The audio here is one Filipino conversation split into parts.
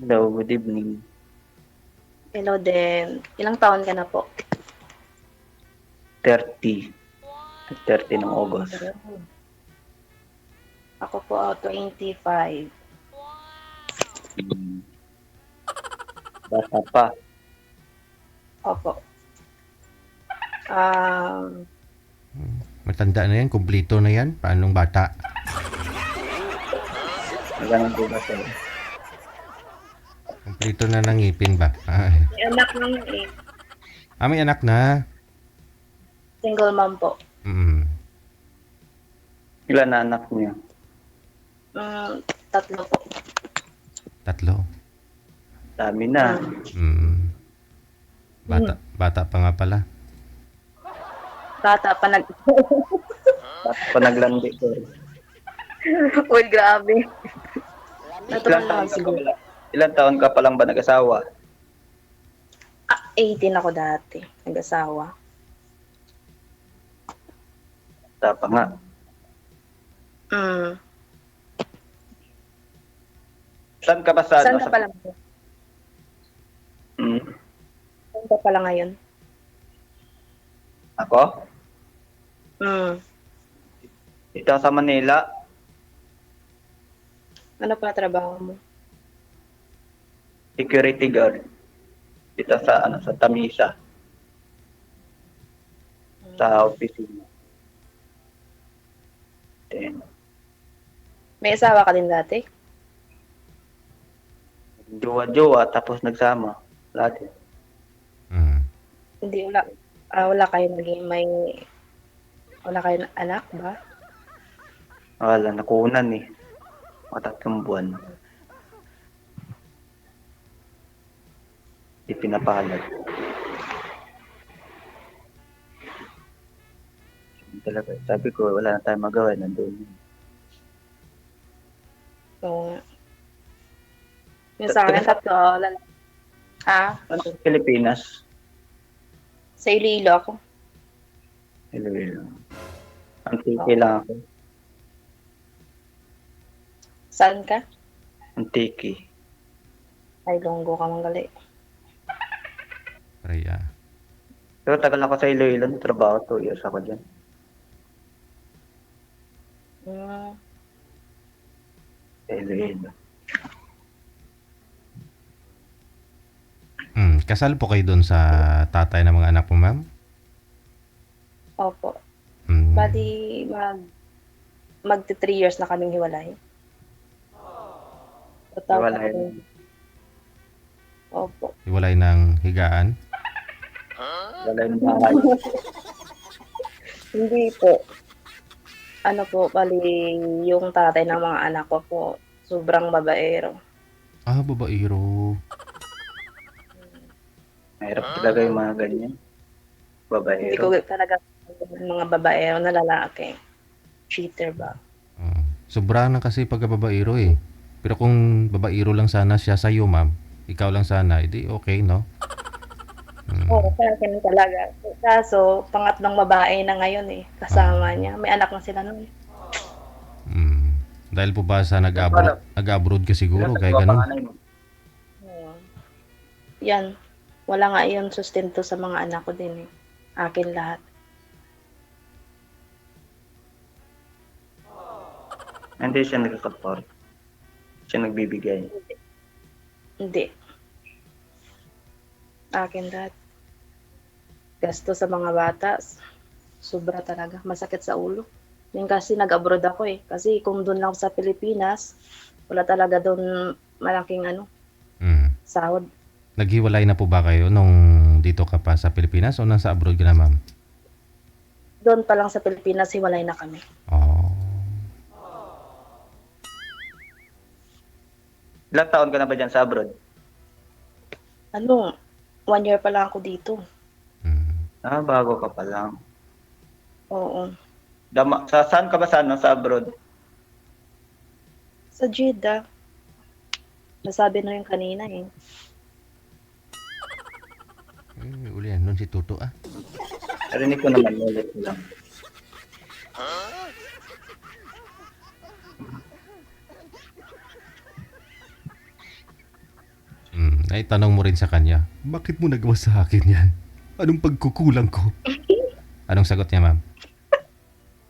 Hello, good evening. Hello din. Ilang taon ka na po? 30. 30 ng August. Ako po, 25. Hmm, bata pa. Opo. Um, Matanda na yan, kumpleto na yan. Paanong bata? Ganun po ba sa'yo? Kumpleto na ng ngipin ba? Ay. may anak lang eh. May anak na. Single mom po. Mm. Ilan na anak niyo? Tatlo po. Tatlo. Dami na. Mm. Bata pa nga pala. Bata pa nag... Panaglandi ko. Uy, grabe. Ilan Natural taon naman ka pa siguro. pala? Ilan taon ka pa lang ba nag-asawa? 18 ako dati. Nag-asawa. Bata pa nga. Mm. Saan ka ba sa Saan ano? ka pala? Hmm, Saan ka pala ngayon? ako? Mm. Dito sa Manila. Ano pa trabaho mo? Security guard. Dito sa sa Tamisa. Sa opisina. Then, May asawa ka din dati? jowa-jowa tapos nagsama. Lagi. Mm. Hindi, wala kayo naging may... Wala kayo anak ba? Wala, nakunan eh. Mga 3 buwan. Di pinapalad. Talaga, sabi ko, wala na tayong magawa, nandun. Oo nga. Yung sa akin, tatlo, lalaki. Ano sa Pilipinas? Sa Iloilo ako. Iloilo. Ang tiki lang ako. Saan ka? Ang tiki. Ay, Longgo ka manggali. Raya. Pero tagal ako sa Iloilo, trabaho 2 years ako dyan. Sa Iloilo. Kasal po kayo doon sa tatay ng mga anak mo, ma'am? Opo. Mm. Bali, magti 3 years na kaming hiwalay. Hiwalay. Opo. Iwalay ng higaan. Wala yung bahay. Hindi po. Ano po, bali, yung tatay ng mga anak ko po, sobrang babaero. Babaero. Mahirap talaga yung mga ganyan. Hindi ko Babaero. talaga yung mga babaero na lalaki. Cheater ba? Sobra na kasi pagka babaero eh. Pero kung babaero lang sana siya sa'yo, ma'am, ikaw lang sana, edi okay, no? Oo, sa akin talaga. Kaso, pangatlong babae na ngayon eh, kasama niya. May anak na sila nun. Dahil po ba sa nag-abroad ka siguro, Ilan kaya taon pa ganun? panganay mo? Oo. Yan. Wala nga yun sustento sa mga anak ko din eh. Akin lahat. Hindi siya nag-support. Siya nagbibigay. Hindi. Akin lahat. Gasto sa mga bata, sobra talaga. Masakit sa ulo. Yung kasi nag-abroad ako eh. Kasi kung doon lang sa Pilipinas, wala talaga doon malaking sahod. Naghiwalay na po ba kayo nung dito ka pa sa Pilipinas o nasa abroad ka na, ma'am? Doon pa lang sa Pilipinas, hiwalay na kami. Ilang taon ka na ba dyan sa abroad? 1 year pa lang ako dito. Bago ka pa lang. Oo. Saan ka ba sa abroad? Sa Jeddah. Nasabi na yung kanina eh. Uli yan, nun si Tuto ah. Narinig ko naman ulit lang. Ay, tanong mo rin sa kanya, bakit mo nagawa sa akin yan? Anong pagkukulang ko? Anong sagot niya, ma'am?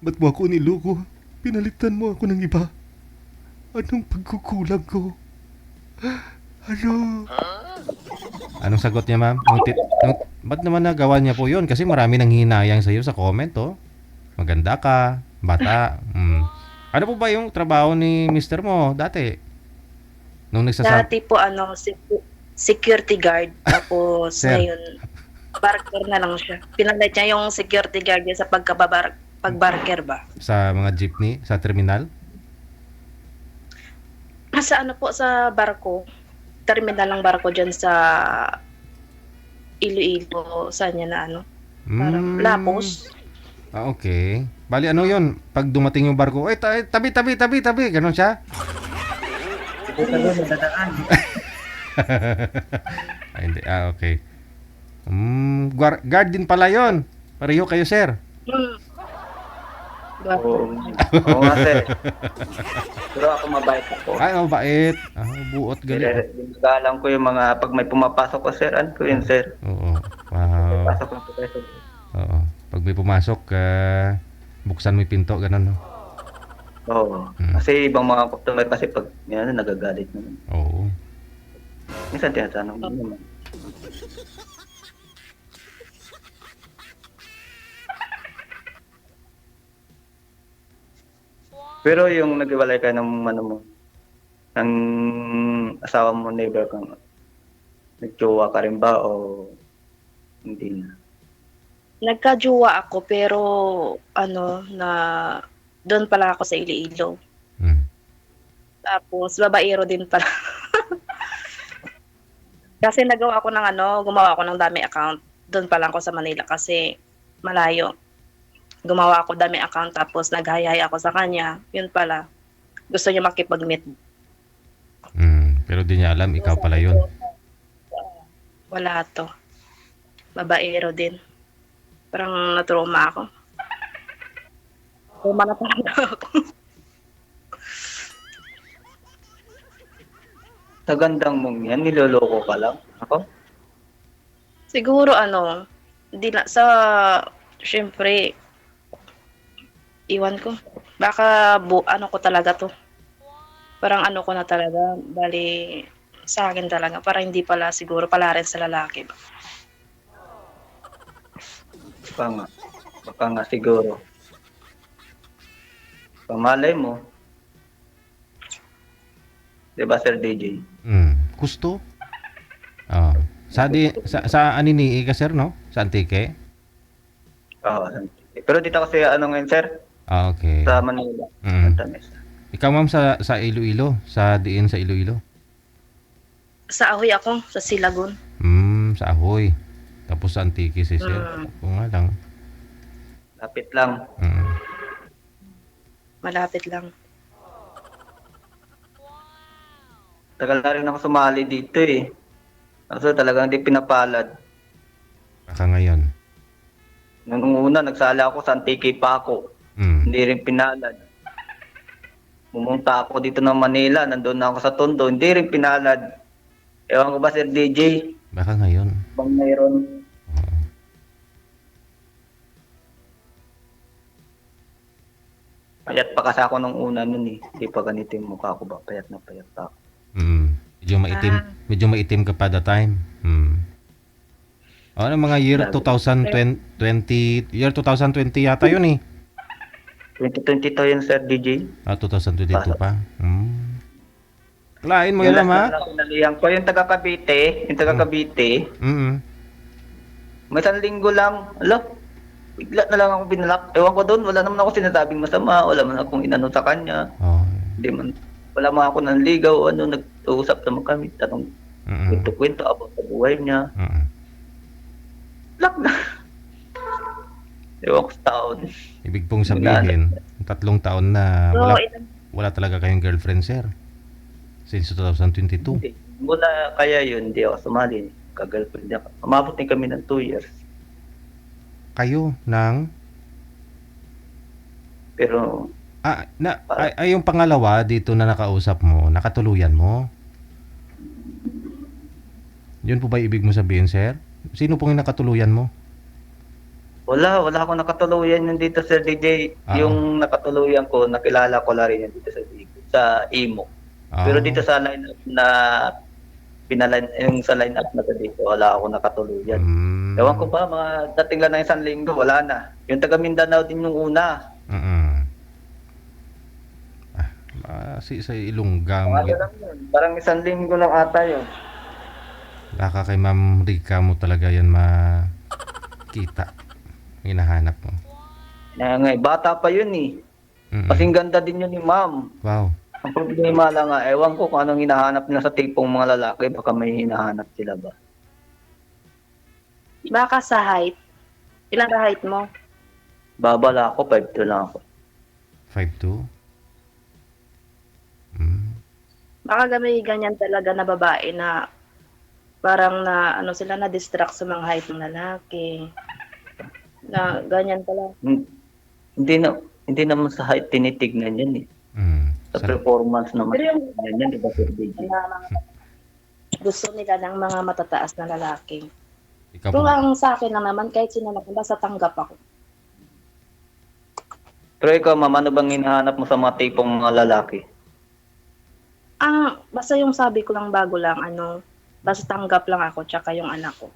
Ba't mo ako niloko? Pinalitan mo ako ng iba. Anong pagkukulang ko? Ano? Anong sagot niya, ma'am? Ba't naman nagawa niya po yun? Kasi marami nang hinayang sa'yo sa comment, oh. Maganda ka, bata. Ano po ba yung trabaho ni mister mo dati? Nung Dati po security guard. Tapos Sir. ngayon, barker na lang siya. Pinalit niya yung security guard niya sa pagbarker ba? Sa mga jeepney, sa terminal? Sa ano po, sa barko. Terminal ng barko dyan sa Iloilo. Saan niya na ano? Parang Lapos. Ah, okay. Bali, ano yun? Pag dumating yung barko, tabi, ganon siya? Ito sa doon, nadadaan. Ay, hindi. Ah, okay. Guard din pala yun. Pareho kayo, sir. Oo. Oo nga, sir. Pero ako mabait ako. Ay, mabait. Buot galing. Ginagalang ko yung mga, pag may pumapasok ko, sir, ano ko yun, sir? Oo. Wow. Pasok lang po kayo, sir. Oo. Pag may pumasok, buksan mo yung pinto, ganon, no? Oo. Kasi ibang mga customer kasi pag yan, nagagalit naman. Oo. Minsan tinatanong mo naman. Pero yung nag-iwalay ka ng ano mo, ng asawa mo, neighbor kang nagjowa ka rin ba o hindi na? Nagkajuwa ako pero na doon pala ako sa Iloilo. Tapos babaero din pala. Kasi gumawa ako ng dami account. Doon pa lang ako sa Manila kasi malayo. Gumawa ako dami account tapos naghayay ako sa kanya. Yun pala. Gusto niya makipag-meet. Pero di niya alam, ikaw pala yun. Wala to. Babaero din. Parang natroma ako. Trauma na talaga ako. Sa gandang mong yan, niloloko ka lang? Ako? Siguro hindi na syempre, iwan ko. Baka ko talaga to. Parang ko na talaga, bali sa akin talaga. Parang hindi pala siguro pala rin sa lalaki. Baka nga siguro. Pamalay mo. Diba, Sir DJ? Gusto? Sa Anini ka, sir, no? Sa Antique? Oo. Pero dito kasi ngayon, sir? Okay. Sa Manila. Santa Mesa. Ikaw, ma'am, sa Iloilo? Sa Iloilo? Sa Ahoy ako, sa Silagon. Sa Ahoy. Tapos sa Antique si sir. Ako nga lang. Lapit lang. Malapit lang. Tagal na rin ako sumali dito eh. Kaso talagang hindi pinapalad. Baka ngayon. Nung una, nagsala ako sa Antique pa ako. Hindi rin pinalad. Pumunta ako dito ng Manila, nandun na ako sa Tondo, hindi rin pinalad. Ewan ko ba, Sir DJ? Baka ngayon. Bang mayroon? Payat pa kasi ako nung una nun eh. Hindi pa ganito yung mukha ko ba? Payat na payat pa ako. Medyo maitim ka pa that time. Mga year 2020 yata yun eh. 2022 yun, Sir DJ. 2022 pa. Kalain mo yun, ha? Yung taga Cavite, may isang linggo lang, bigla na lang ako binalak. Ewan ko doon, wala naman ako sinasabing masama, wala man akong inano sa kanya. Wala man ako nanligaw, nag-uusap naman kami, tanong, kwento-kwento about sa buhay niya. Lak na. Ewan ko sa taon. Ibig pong sabihin, 3 taon na wala talaga kayong girlfriend, sir. Since 2022. Hindi. Mula kaya yun, hindi ako sumali. Ka-girlfriend ako. Umabot din kami ng 2 years. Kayo ng... Pero... yung pangalawa dito na nakausap mo, nakatuluyan mo? Yun po ba ibig mo sabihin, sir? Sino pong nakatuluyan mo? Wala akong nakatuluyan yun dito Sir DJ. Oo. Yung nakatuluyan ko, nakilala ko lang rin yun dito sa Imo. Pero Oo. dito sa line-up na yung sa line-up na to dito, wala akong nakatuluyan. Mm. Ewan ko pa, mga dating lang ng isang linggo, wala na. Yung taga Mindanao din yung una. Mm. Sa Ilongga mo. Mga lang yun. Parang isang linggo lang ata yun. Baka kay Ma'am Rica mo talaga yan makita. Hinahanap mo. Bata pa yun eh. Mm-mm. Kasing ganda din yun ni ma'am. Wow. Ang problema lang nga, ewan ko kung anong hinahanap nila sa tipong mga lalaki, baka may hinahanap sila ba. Baka sa height. Ilang ka height mo? Babala ako, 5'2" lang ako. 5'2"? Mm. Baka may ganyan talaga na babae na parang na ano sila na distract sa mga height ng lalaki. Na ganyan pala. Hindi naman sa height tinitignan yan eh. Mm. Sa performance naman. Pero yung yan, di ba Sir DJ? gusto nila ng mga matataas na lalaki. Ikaw Pero po. ang sa akin lang naman, kahit sino naman, basta tanggap ako. Pero ikaw ma'am, ano bang hinahanap mo sa mga tipong mga lalaki? Basta yung sabi ko lang bago lang, basta tanggap lang ako, tsaka yung anak ko.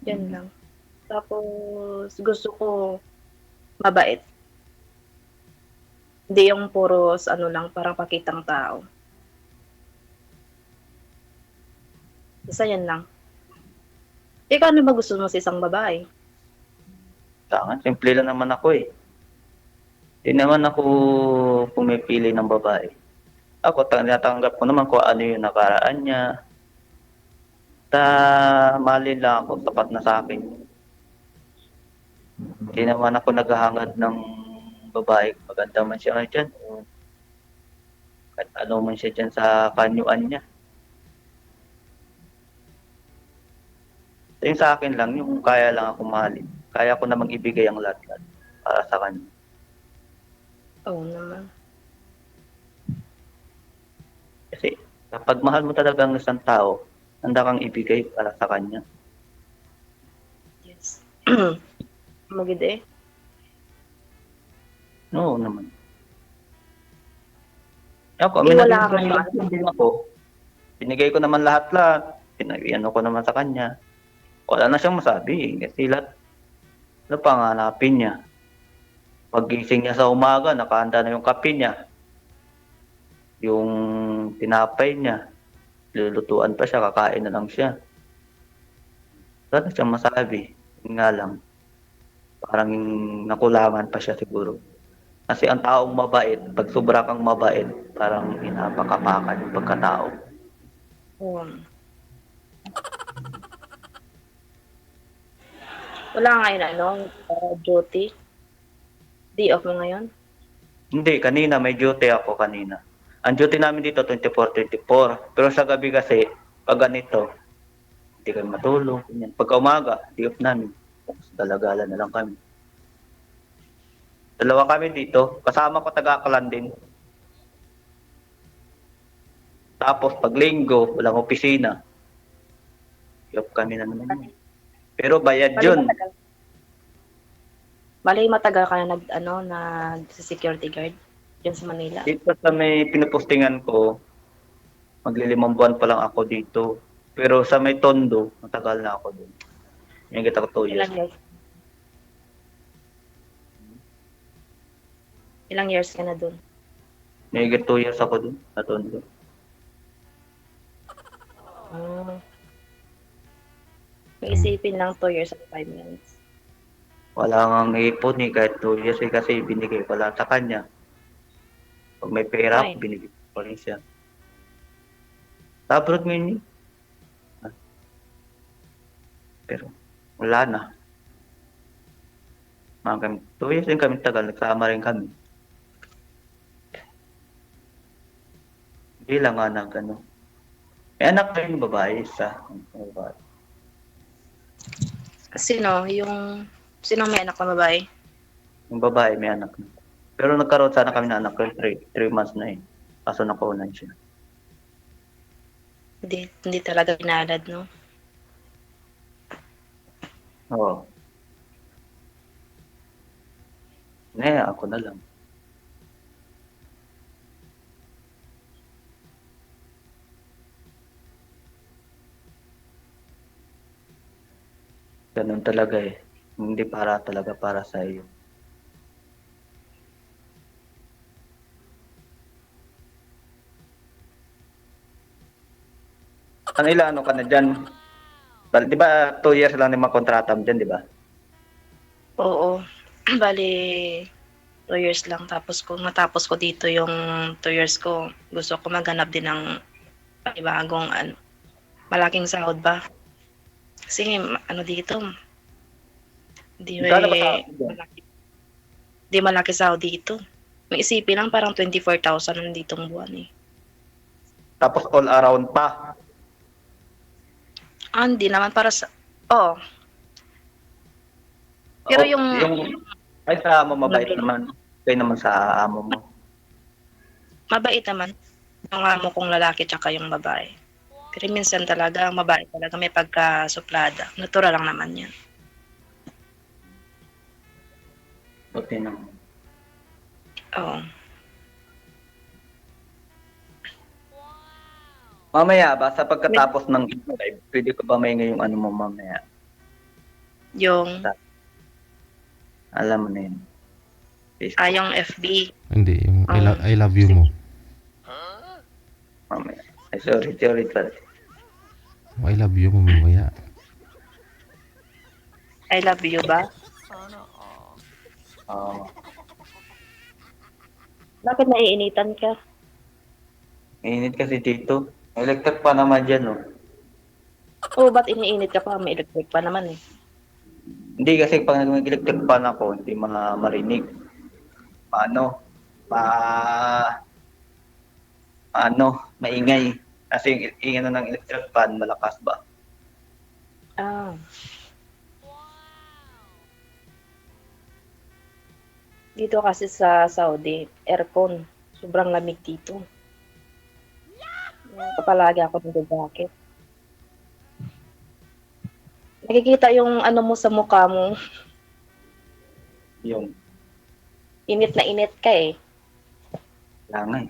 Yan lang. Tapos, gusto ko mabait. Hindi yung puros, parang pakitang tao. Basta yan lang. Ikaw, ano ba gusto mo sa isang babae? Tangan, simple lang naman ako eh. Hindi naman ako pumipili ng babae. Ako, tinatanggap ko naman kung ano yung nakaraan niya. Mali lang ako, tapat na sa akin. Hindi naman ako naghahangad ng babae. Maganda man siya dyan. Kahit ano man siya dyan sa kanyuan niya. Yung sa akin lang, yung kaya lang ako mahalin. Kaya ko namang ibigay ang lahat-lahat para sa kanya. Oo naman. Kasi kapag mahal mo talaga ang isang tao, handa kang ibigay para sa kanya. Yes. Magid eh. Oo naman. Ako, Wala kang din ako. Binigay ko naman lahat-lahat. Pinag-iano ko naman sa kanya. Wala na siyang masabi. Kasi lahat, panganapin niya. Paggising niya sa umaga, nakahanda na yung kape niya. Yung tinapay niya. Lulutuan pa siya, kakain na lang siya. Wala na siyang masabi. Yun nga lang. Parang nakulangan pa siya siguro. Kasi ang taong mabait, pag sobra kang mabait, parang inapakapakan yung pagkatao. Wala nga yun, duty. Day off mo ngayon? Hindi, kanina may duty ako kanina. Ang duty namin dito 24-24. Pero sa gabi kasi, pag ganito, hindi kami matulog. Pagka umaga, day off namin. Tapos dalagala na lang kami. Dalawa kami dito. Kasama ko taga-Aklan din. Tapos pag linggo, walang opisina. Day off kami na naman. Pero bayad yun. Bali matagal ka na nag-security guard dyan sa Manila. Dito sa may pinupostingan ko, maglilimang buwan pa lang ako dito. Pero sa may Tondo, matagal na ako doon. Yung kita ko 2 years. Ilang years ka na doon? May 2 years ako doon, sa Tondo. May isipin lang 2 years at 5 months. Wala nang ipon kahit 2 years kasi binigay ko lang sa kanya. Pag may pera, Fine. binigay ko rin siya. Abroad ngayon pero wala na. Mga kami, 2 years din kami tagal, nagsama rin kami. Hindi lang nga May anak na yung babae, isa. Sino may anak na babae? Yung babae may anak na. Pero nagkaroon sana kami na anak ko, 3 months na eh. Kaso nakuunan siya. Hindi talaga pinalad, no? Oo. Ako na lang. Ganun talaga eh. Hindi para talaga para sa iyo. Ano ilan ano ka na dyan? Di ba 2 years lang naman kontrata mo dyan, di ba? Oo. Bali, 2 years lang. Tapos kung matapos ko dito yung 2 years ko, gusto ko maghanap din ng panibagong malaking sahod ba? Kasi ano dito, di Magkano ba sa akin dyan? malaki, di malaki sahod dito. May isipin lang parang 24,000 ang ditong buwan eh. Tapos all around pa. Hindi naman para sa, oh, pero Oo, yung ay sa amo mabait naman. Kaya naman sa amo mo. mabait naman. Yung amo kong lalaki tsaka yung babae. Pero minsan talaga, ang babae talaga may pagka-suplada. Natural lang naman yan. Buti naman. Oo. Mamaya ba, sa pagkatapos ng live, pwede ko ba may ngayong ano mo mamaya? Yung, Alam mo na yun. Facebook. yung FB. Hindi, yung I love you mo. Mamaya. Ay, sorry pala. I love you mo mamaya. I love you ba? Oo. Bakit naiinitan ka? Init kasi dito. Electric pa naman dyan, oh. Oo, ba't iniinit ka pa? May electric pa naman eh. Hindi kasi pag nag-electric pan ako, hindi marinig. Paano? Maingay. Kasi yung ingay ng electric fan, malakas ba? Ah. Dito kasi sa Saudi, aircon. Sobrang lamig dito. Palagi ako nag-jacket. Nakikita yung ano mo sa mukha mo. Yung, Init na init ka eh. langay.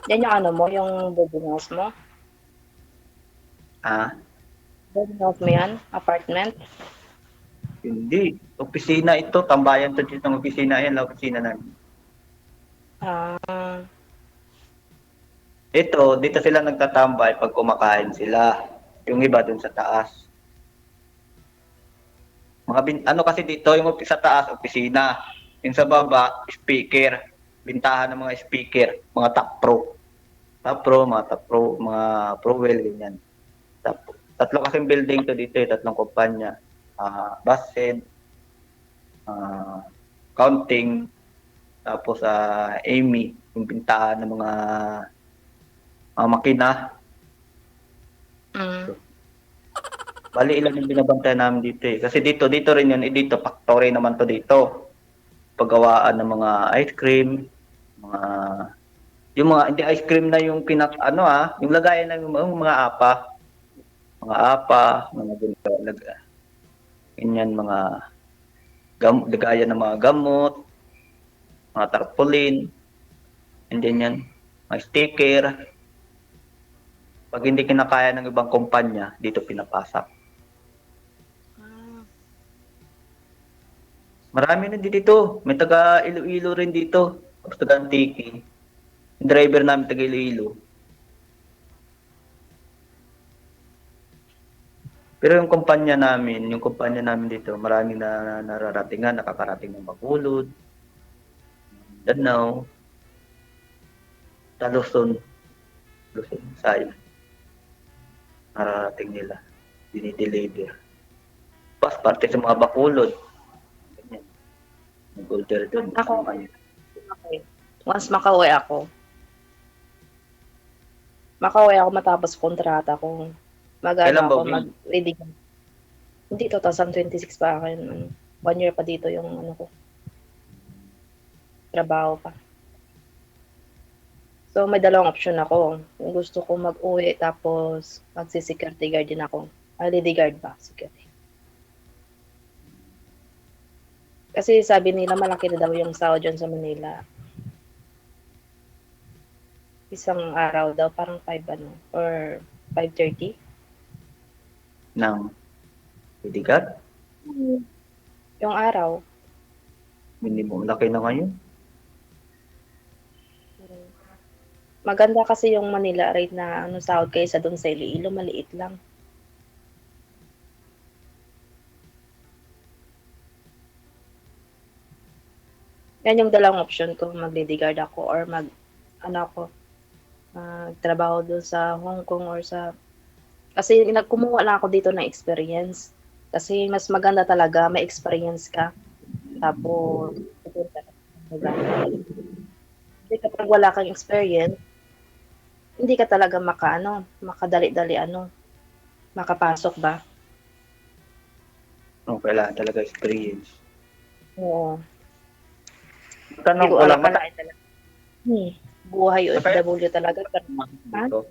Yan yung ano mo, yung boarding house mo. Ah, Boarding house mo yan? Apartment? hindi. Opisina ito. Tambayan to dito ng opisina. Yan, opisina namin. Ah, Ito, dito sila nagtatambay pag kumakain sila. Yung iba dun sa taas. Ano kasi dito, yung sa taas, opisina. Yung sa baba, speaker. Bintahan ng mga speaker. Mga top pro. Mga top pro, mga Prowell, ganyan. Tatlo kasing building to dito, tatlong kumpanya. Bassett, Counting, tapos Amy, yung bintahan ng mga makina. mm. Bali ilan yung binabantayan namin dito eh. Kasi dito rin yun, dito factory naman to dito. Paggawaan ng mga ice cream, yung mga hindi ice cream na yung yung lagayan ng mga mga ganito, ganyan, mga lagayan ng mga gamot, mga tarpaulin, and then yan, mga sticker. Pag hindi kinakaya ng ibang kumpanya, dito pinapasak. Marami na dito. May taga Iloilo rin dito. Tapos taga Antique. Yung driver namin taga Iloilo. Pero yung kumpanya namin dito, marami na nararatingan, nakakarating ng Bacolod, Danao, Luzon, Sayang. Nararating nila. Dinideliver. Pas parte sa mga Bacolod. Ganyan. Nag-order doon. Ako, okay. Once makauwi ako matapos kontrata ko. Kailan ba, Ako Will? mag-ready. Hindi, 2026 pa akin. 1 year pa dito yung ano ko. Trabaho pa. So, may dalawang option ako. Kung gusto ko mag-uwi, tapos magsi-security guard din ako. Lady guard ba? Security. Kasi sabi nila malaki na daw yung sahod dyan sa Manila. Isang araw daw, parang 5 ano, or 5:30. ng bidigat. Yung araw. Minimum laki na ngayon. Maganda kasi yung Manila rate na ano sahod kaysa doon sa Iloilo, maliit lang. Yan yung dalawang option ko, mag-lady guard ako or magtrabaho doon sa Hong Kong or sa kasi kumuha lang ako dito ng experience. Kasi mas maganda talaga, may experience ka. Tapos, kasi kapag wala kang experience, hindi ka talaga makadali-dali makapasok ba? Kailangan talaga experience. Oo. Tanong Hindi ko ko alam lang, pala talaga. Buhay OFW talaga. dito.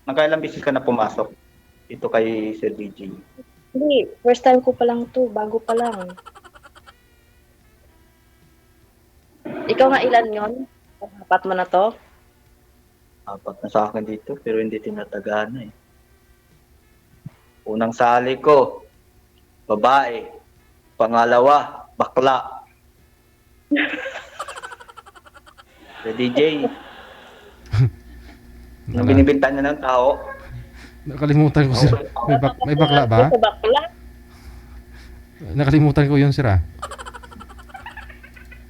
Magkailang beses ka na pumasok dito kay Sir BG? Hindi, first time ko pa lang to, bago pa lang. Ikaw nga ilan yon? Apat mo na to? Apat na sa akin dito, pero hindi tinatagana eh. Unang sali ko, babae. Pangalawa, bakla. Sir DJ, nung binibintan niya ng tao, Nakalimutan ko, sir. May bakla ba? Sa bakla? Nakalimutan ko yun, sir, ah.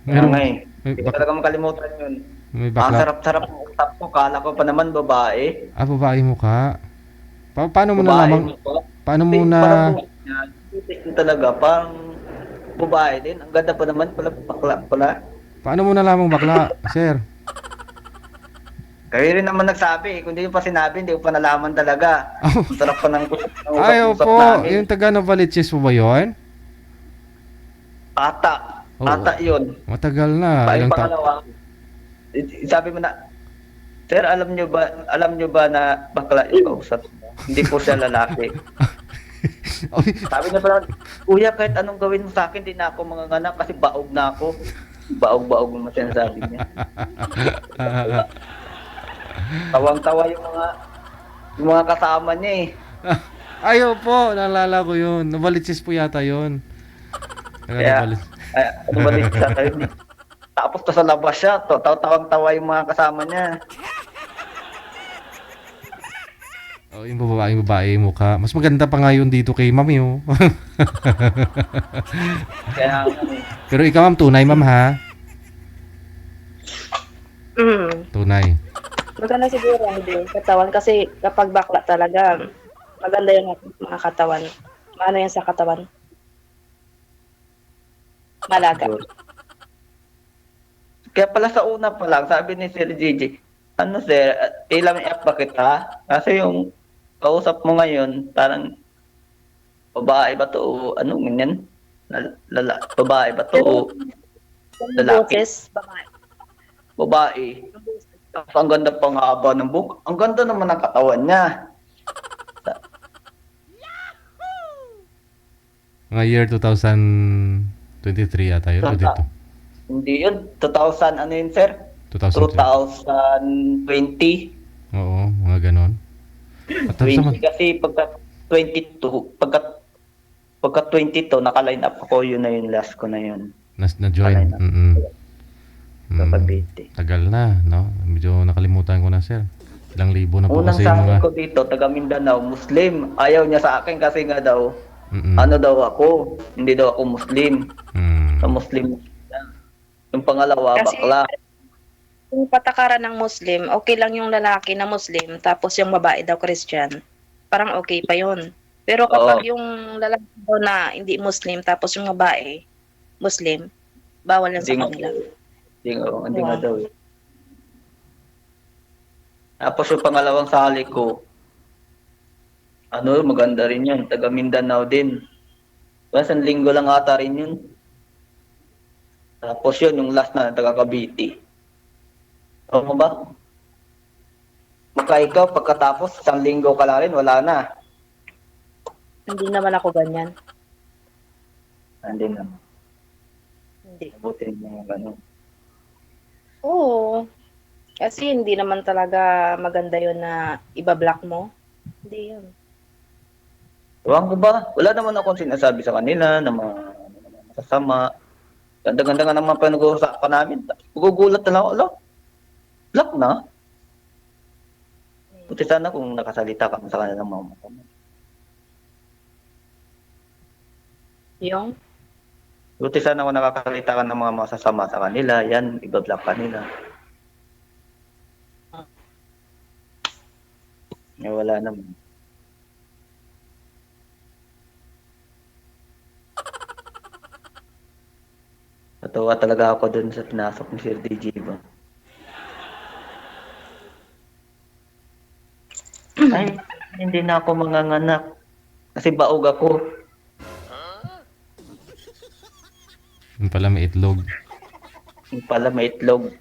kaya nga Meron, eh. Hindi ko talaga makalimutan yun. may Ang bakla. sarap-sarap ng usap ko, kala ko pa naman babae. Babae mo ka. Paano mo Babae nalaman? mo ko. Paano mo Parang na... buhok niya, titik ko talaga, parang babae din. Ang ganda pa naman pala, bakla pala. Paano mo nalamang bakla, sir? Kayo rin naman nagsabi, kung hindi nyo pa sinabi, hindi ko pa nalaman talaga. Ang sarap pa ng Ayaw usap-usap po. namin. Yung taga Novaliches po ba yun? Ata. Oo. Ata yun. Matagal na. Pa, Ilang yung taon? pangalawa, sabi mo na, Sir, alam nyo ba na bakla yung kausap mo? Hindi po siya lalaki. Oy, Sabi niya pala, Kuya, kahit anong gawin mo sa akin, di na ako manganganak kasi baog na ako. Baog-baog mo sinasabi niya. Tawang-tawa yung mga kasama niya eh. ayaw po. Naalala ko yun. Novaliches po yata yun. Taga Kaya, Novaliches. ano ba dito sa kayo? Tapos to sa labas siya, tawang-tawa yung mga kasama niya. Oh, yung babae mukha. Mas maganda pa nga yun dito kay Mami, oh. Kaya, Pero ikaw, ma'am, tunay, ma'am, ha? Tunay. Maganda siguro hindi yung katawan kasi kapag bakla talaga, maganda yung mga katawan. Ano yan sa katawan? Malaga. kaya pala sa una pa lang, sabi ni Sir Gigi, ano sir, ilang F ba kita? Kasi yung kausap mo ngayon, parang babae ba to o ano ganyan? Babae ba to o lalaki? Boses, babae. Babae. Tapos ang ganda pa nga ba ng buhok. Ang ganda naman ng katawan niya. Mga year 2023 yata yun. O dito? Hindi yun. 2000 ano yun sir? 2020. 2020. Oo, mga ganon. At tapos 20 naman, kasi pagka 22 naka-line up ako, yun na yung last ko na yun. na-join. Alay na. Sa Cavite. Tagal na, no? Medyo nakalimutan ko na, sir. Ilang libo na po Unang kasi sa yung akin mga... ko dito, taga Mindanao, Muslim. Ayaw niya sa akin kasi nga daw, Mm-mm. ano daw ako, hindi daw ako Muslim. Mm. Sa Muslim. Yung pangalawa, Kasi- bakla. Yung patakaran ng Muslim, okay lang yung lalaki na Muslim, tapos yung babae daw Christian. Parang okay pa yun. Pero kapag yung lalaki daw na hindi Muslim, tapos yung babae Muslim, bawal yan sa Hindi nga. kanila. Hindi nga daw eh. Tapos yung pangalawang sali ko, ano, maganda rin yun. Taga Mindanao din. Isang linggo lang ata rin yun. Tapos yun, yung last na, taga Cavite. Ano ba? Baka ikaw, pagkatapos, 1 linggo ka lang rin, wala na. Hindi naman ako ganyan. Hindi naman. Hindi. Buti mo gano'n. Oo. Kasi hindi naman talaga maganda yun na iba-block mo. Hindi yun. Ewan ko ba? Wala naman akong sinasabi sa kanila na mga masasama. Ganda-ganda nga naman pinag-uusapan namin. Gugulat na lang ako, ala, block na? Buti sana kung nakasalita ka sa kanila ng mga masama. Yung? Buti sana kung nakakasalita ka ng mga masasama sa kanila, yan, iba-block ka nila. Eh, wala naman. Natuwa talaga ako dun sa pinasok ni Sir DJ ba. Ay, hindi na ako manganganak. Kasi baog ako. Yung pala may itlog. Yung pala may itlog.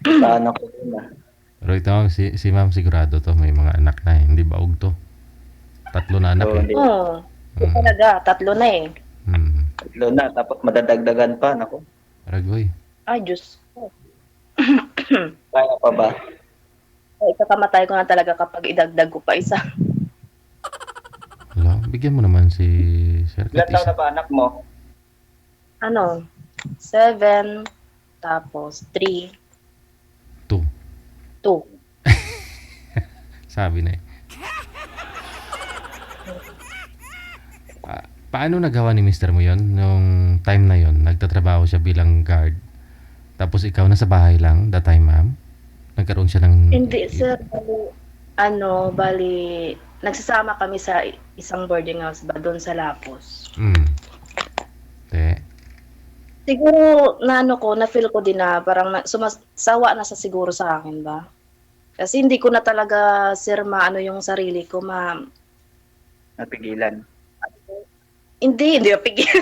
Saan ako dun ah. Pero ito, si ma'am sigurado to. May mga anak na hindi baog to. 3 na anak Oo, eh. hindi. Oo. Mm. Talaga, 3 na eh. Tatlo na, tapos madadagdagan pa. Naku, Aragoy. Ay, Diyos ko. kaya pa ba? Ay, kakamatay ko na talaga kapag idagdag ko pa isa. Wala, bigyan mo naman si Sir Ilan kahit taon isa. na ba anak mo? Ano? 7, tapos 3, 2. 2. Sabi na eh. Paano nagawa ni mister mo yon nung time na yon? Nagtatrabaho siya bilang guard. Tapos ikaw nasa bahay lang that time, ma'am? Nagkaroon siya ng... Hindi, sir. Bali, nagsasama kami sa isang boarding house ba doon sa Lapos. Te. Siguro, na-feel ko din na parang sawa na sa siguro sa akin ba? Kasi hindi ko na talaga, sir, yung sarili ko, Napigilan. Hindi pigil.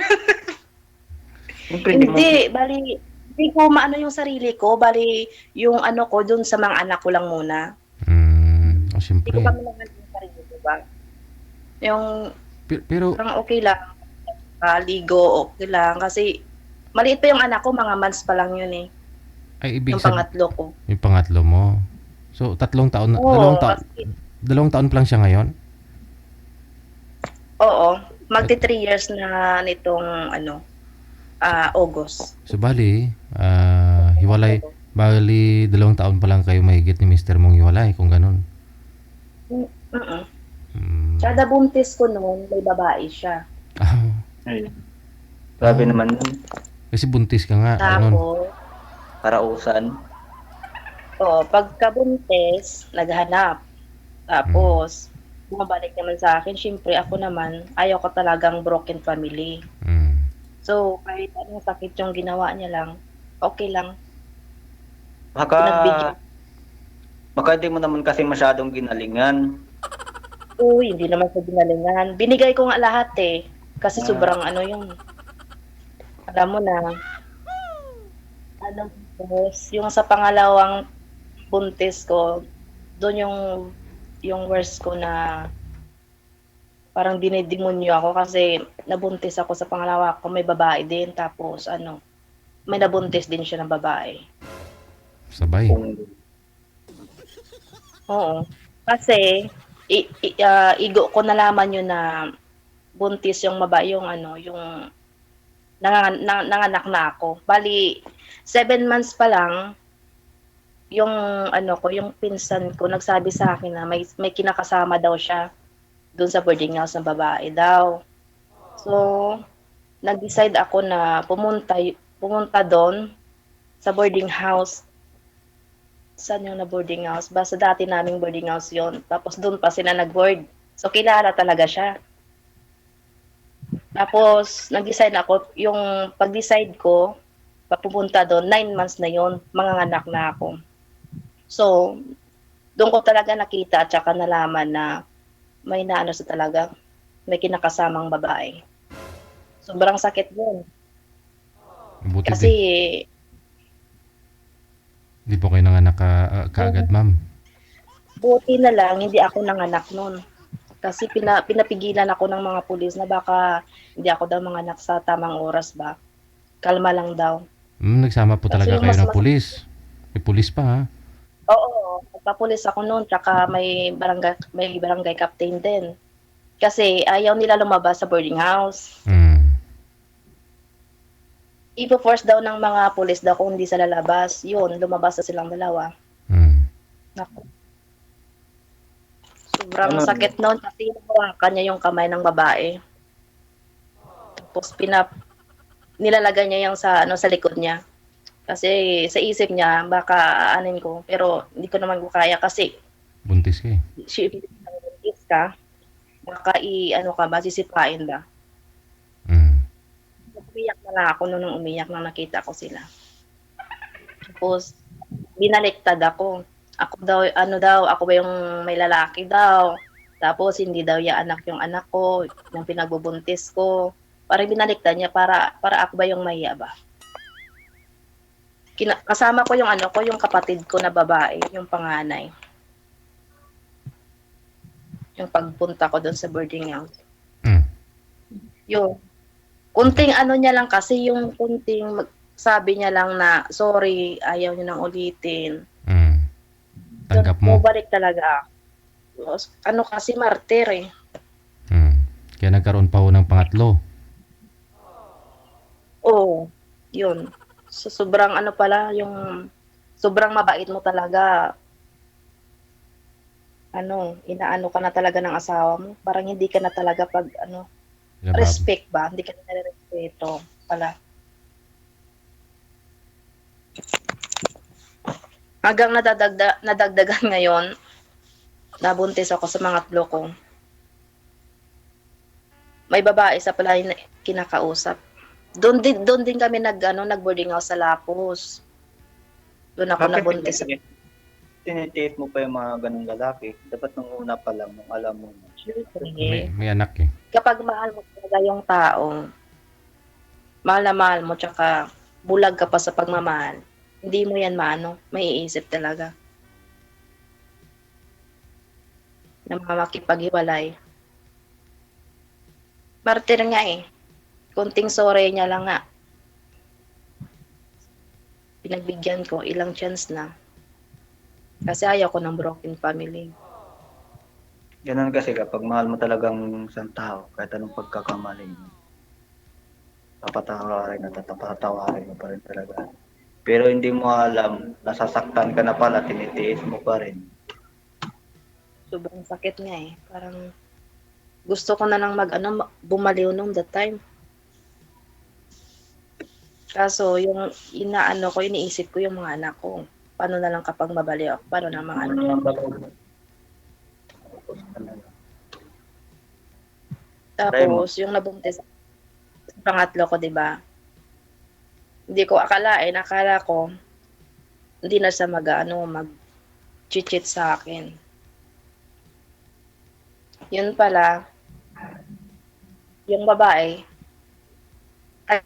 Siyempre, hindi mo... Hindi, bali, hindi ko yung sarili ko, bali, yung ko, dun sa mga anak ko lang muna. Hindi Siyempre. ko kami naman yung sarili ko ba? Yung, Pero, parang okay lang. Ligo, okay lang. Kasi, maliit pa yung anak ko, mga months pa lang yun eh. ay ibig Yung sabihin, pangatlo ko. yung pangatlo mo. So, 3 taon, Oo, 2 taon pa lang siya ngayon? Oo. Magti 3 years na nitong, August. So, bali, hiwalay, bali 2 taon pa lang kayo mahigit ni mister mong hiwalay, kung ganun. Kada buntis ko noon, may babae siya. Ayun. Grabe naman yun. Kasi buntis ka nga. Ganun. Tapos, Karausan. pagkabuntis, naghanap. Tapos, bumabalik naman sa akin. Siyempre, ako naman, ayaw ko talagang broken family. So, kahit anong sakit yung ginawa niya lang, okay lang. Pinagbigyan. Baka hindi mo naman kasi masyadong ginalingan. Uy, hindi naman sa ginalingan. Binigay ko nga lahat eh. Kasi sobrang yung, alam mo na, yung sa pangalawang buntis ko, doon yung worst ko na parang dinidemonyo ako kasi nabuntis ako sa pangalawa ko, may babae din, tapos may nabuntis din siya ng babae. Sabay. Oo. Kasi igo ko nalaman yun na buntis yung babae, yung nanganak na ako. Bali 7 months pa lang yung yung pinsan ko nagsabi sa akin na may kinakasama daw siya doon sa boarding house ng babae daw. So, nag-decide ako na pumunta doon sa boarding house. Saan yung na boarding house? Basta dati naming boarding house yon. Tapos doon pa sila nag-board. So, kilala talaga siya. Tapos, nag-decide ako, yung pag-decide ko, papupunta doon, 9 months na yon, manganganak na ako. So, doon ko talaga nakita at saka nalaman na may sa talaga, may kinakasamang babae. Sobrang sakit yun. Buti Kasi, din. Hindi po kayo nanganak kaagad, ma'am. Buti na lang, hindi ako nanganak nun. Kasi pinapigilan ako ng mga pulis na baka hindi ako daw manganak sa tamang oras ba. Kalma lang daw. Nagsama po Kaso talaga yung kayo mas ng pulis. May pulis pa, ha? Oo, nagpapulis ako noon, tsaka may barangay captain din. Kasi ayaw nila lumabas sa boarding house. Mm. Ipo-force daw ng mga pulis daw kung hindi sila lalabas. Yun, lumabas na silang dalawa. Mm. Naku. Sobrang Ano? sakit noon kasi nahawakan niya yung kamay ng babae. Tapos nilalagay niya yung sa likod niya. Kasi sa isip niya, baka aanin ko. Pero hindi ko naman kaya kasi Buntis ka eh. buntis ka, baka sisipain ba. Mm. Umiyak na lang ako nung umiyak nang nakita ko sila. Tapos, binaliktad ako. Ako ba yung may lalaki daw. Tapos, hindi daw yung anak ko, yung pinagbubuntis ko. Parang binaliktad niya para ako ba yung mahiya ba. Kasama ko yung kapatid ko na babae, yung panganay. Yung pagpunta ko doon sa boarding house. Mm. Yun. Kunting niya lang kasi yung kunting sabi niya lang na sorry, ayaw niya nang ulitin. Mm. Tanggap mo. Bumalik talaga ako. Kasi martir eh. Mm. Kaya nagkaroon pa ho ng pangatlo. Oo, yun. So, sobrang sobrang mabait mo talaga. Inaano ka na talaga ng asawa mo. Parang hindi ka na talaga respect ba? Hindi ka na respeto pala. Hanggang nadagdagan ngayon, nabuntis ako sa mga tlo ko. May babae sa pala na kinakausap. Doon din kami nag-boarding house sa Lapos. Doon ako nabuntis. Tinitiis mo pa yung mga ganung lalaki. Dapat nung una pa lang, nung alam mo na. May anak eh. Kapag mahal mo talaga yung tao, mahal na mahal mo, tsaka bulag ka pa sa pagmamahal, hindi mo yan maiisip talaga. Na makipaghiwalay. Martir nga eh. Kunting sorry niya lang nga. Pinagbigyan ko, ilang chance na. Kasi ayaw ko ng broken family. Ganun kasi kapag mahal mo talagang isang tao, kahit anong pagkakamali mo, papatawarin mo pa rin talaga. Pero hindi mo alam, nasasaktan ka na pala, tinitiis mo pa rin. Sobrang sakit nga eh. Parang gusto ko na lang bumaliw nung that time. Kaso yung iniisip ko yung mga anak ko. Paano na lang kapag mabaliw ako? Paano na mga anak ko? Tapos yung nabuntis sa pangatlo ko, 'di ba? Hindi ko akala ko hindi na siya mag-cheat sa akin. Yun pala, yung babae,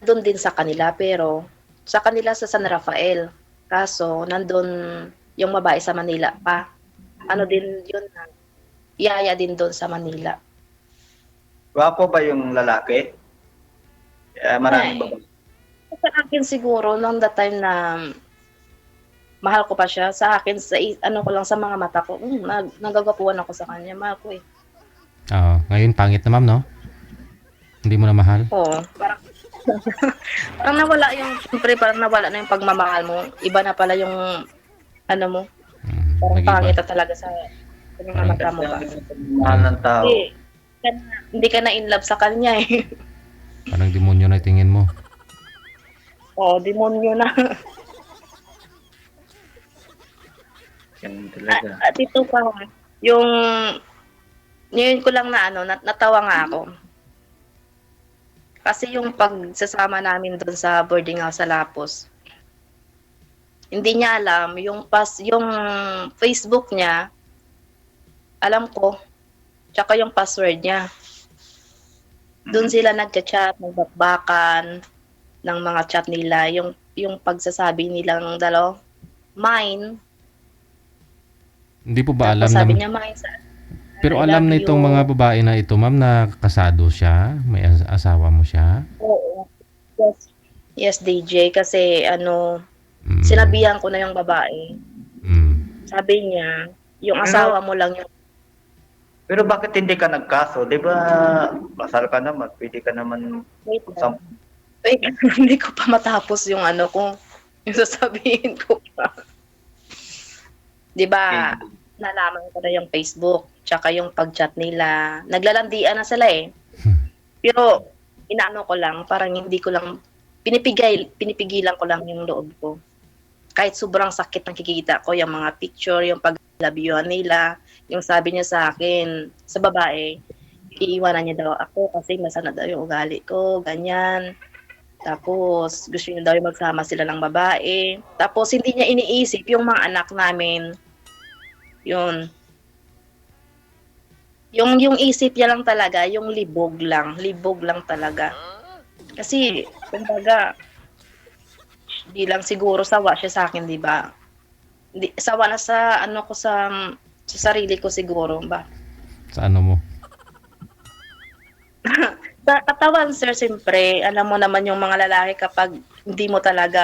doon din sa kanila, pero sa kanila sa San Rafael. Kaso, nandun yung babae sa Manila pa. Din yun, yaya din doon sa Manila. Gwapo ba yung lalaki? Maraming babae. Sa akin siguro, noong that time na mahal ko pa siya, sa akin, ko lang sa mga mata ko, nagagapuan ako sa kanya, mahal ko eh. Oo. Ngayon, pangit na ma'am, no? Hindi mo na mahal? Oo. Parang nawala siyempre parang nawala na yung pagmamahal mo. Iba na pala yung, mo. Parang pangit na talaga sa mga mata mo ba? Mahal ng tao. Hindi ka na in love sa kanya eh. Parang demonyo na tingin mo. Oo, demonyo na. Yan talaga. At ito pa, ngayon ko lang natawa nga ako. Kasi yung pagsasama namin doon sa boarding house sa Lapos, hindi niya alam, yung Facebook niya, alam ko, tsaka yung password niya. Doon sila nagchat-chat, nagbakbakan ng mga chat nila, yung pagsasabi nilang mine. Hindi po ba alam Tapos sabi na, niya, mine, pero I alam love na itong you. mga babae na ito, ma'am, na kasado siya? May asawa mo siya? Oo. Yes. Yes, DJ. Kasi Mm. sinabihan ko na yung babae. Mm. Sabi niya, yung Pero- asawa mo lang yung Pero bakit hindi ka nagkaso? Di ba, kasal ka naman, pwede ka naman wait Sam- lang. Wait, hindi ko pa matapos yung yung sasabihin ko pa. Di ba, nalaman ko na yung Facebook, tsaka yung pag-chat nila. Naglalandian na sila eh. Pero, inaano ko lang, parang hindi ko lang, pinipigilan ko lang yung loob ko. Kahit sobrang sakit ng kikita ko, yung mga picture, yung pag-labyuhan nila, yung sabi niya sa akin, sa babae, iiwanan niya daw ako kasi masana daw yung ugali ko, ganyan. Tapos, gusto niya daw yung magsama sila ng babae. Tapos, hindi niya iniisip yung mga anak namin. Yun. Yung isip niya lang talaga, yung libog lang talaga. Kasi, kumbaga, di lang siguro sawa siya sa akin, di ba? Sawa na sa ko sa sarili ko siguro ba. Sa ano mo? Sa katawan, sir, siyempre, alam mo naman yung mga lalaki kapag hindi mo talaga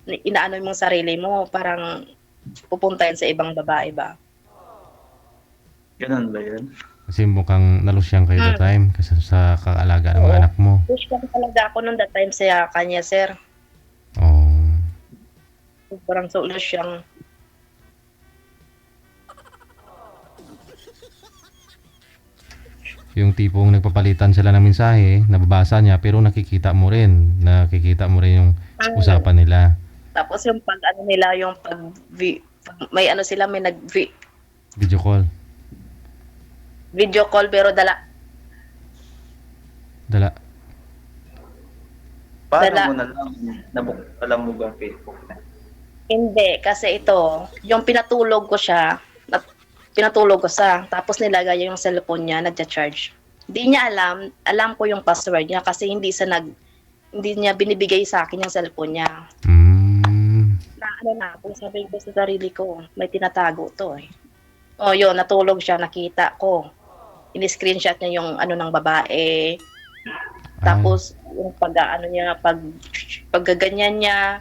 inaano yung sarili mo, parang pupuntahin sa ibang babae ba? Ganun ba yun? Kasi mukhang nalusyang kayo that time kasi sa kaalaga ng mga Oo. anak mo. Push lang talaga ako nung that time sa kanya, sir. Oh. Parang solusyang Yung tipong nagpapalitan sila ng mensahe, nababasa niya pero nakikita mo rin yung usapan nila. tapos yung pag nila, yung may sila, may Video call. video call pero Dala. Paano Dala. mo alam mo ba Facebook na? hindi, kasi ito, yung pinatulog ko siya, tapos nilagay yung cellphone niya, nagcha-charge. Hindi niya alam ko yung password niya kasi hindi niya binibigay sa akin yung cellphone niya. Na kung sabihin ko sa sarili ko, may tinatago to eh. O yun, natulog siya, nakita ko. In-screenshot niya yung ng babae. Tapos, yung paggaganyan niya,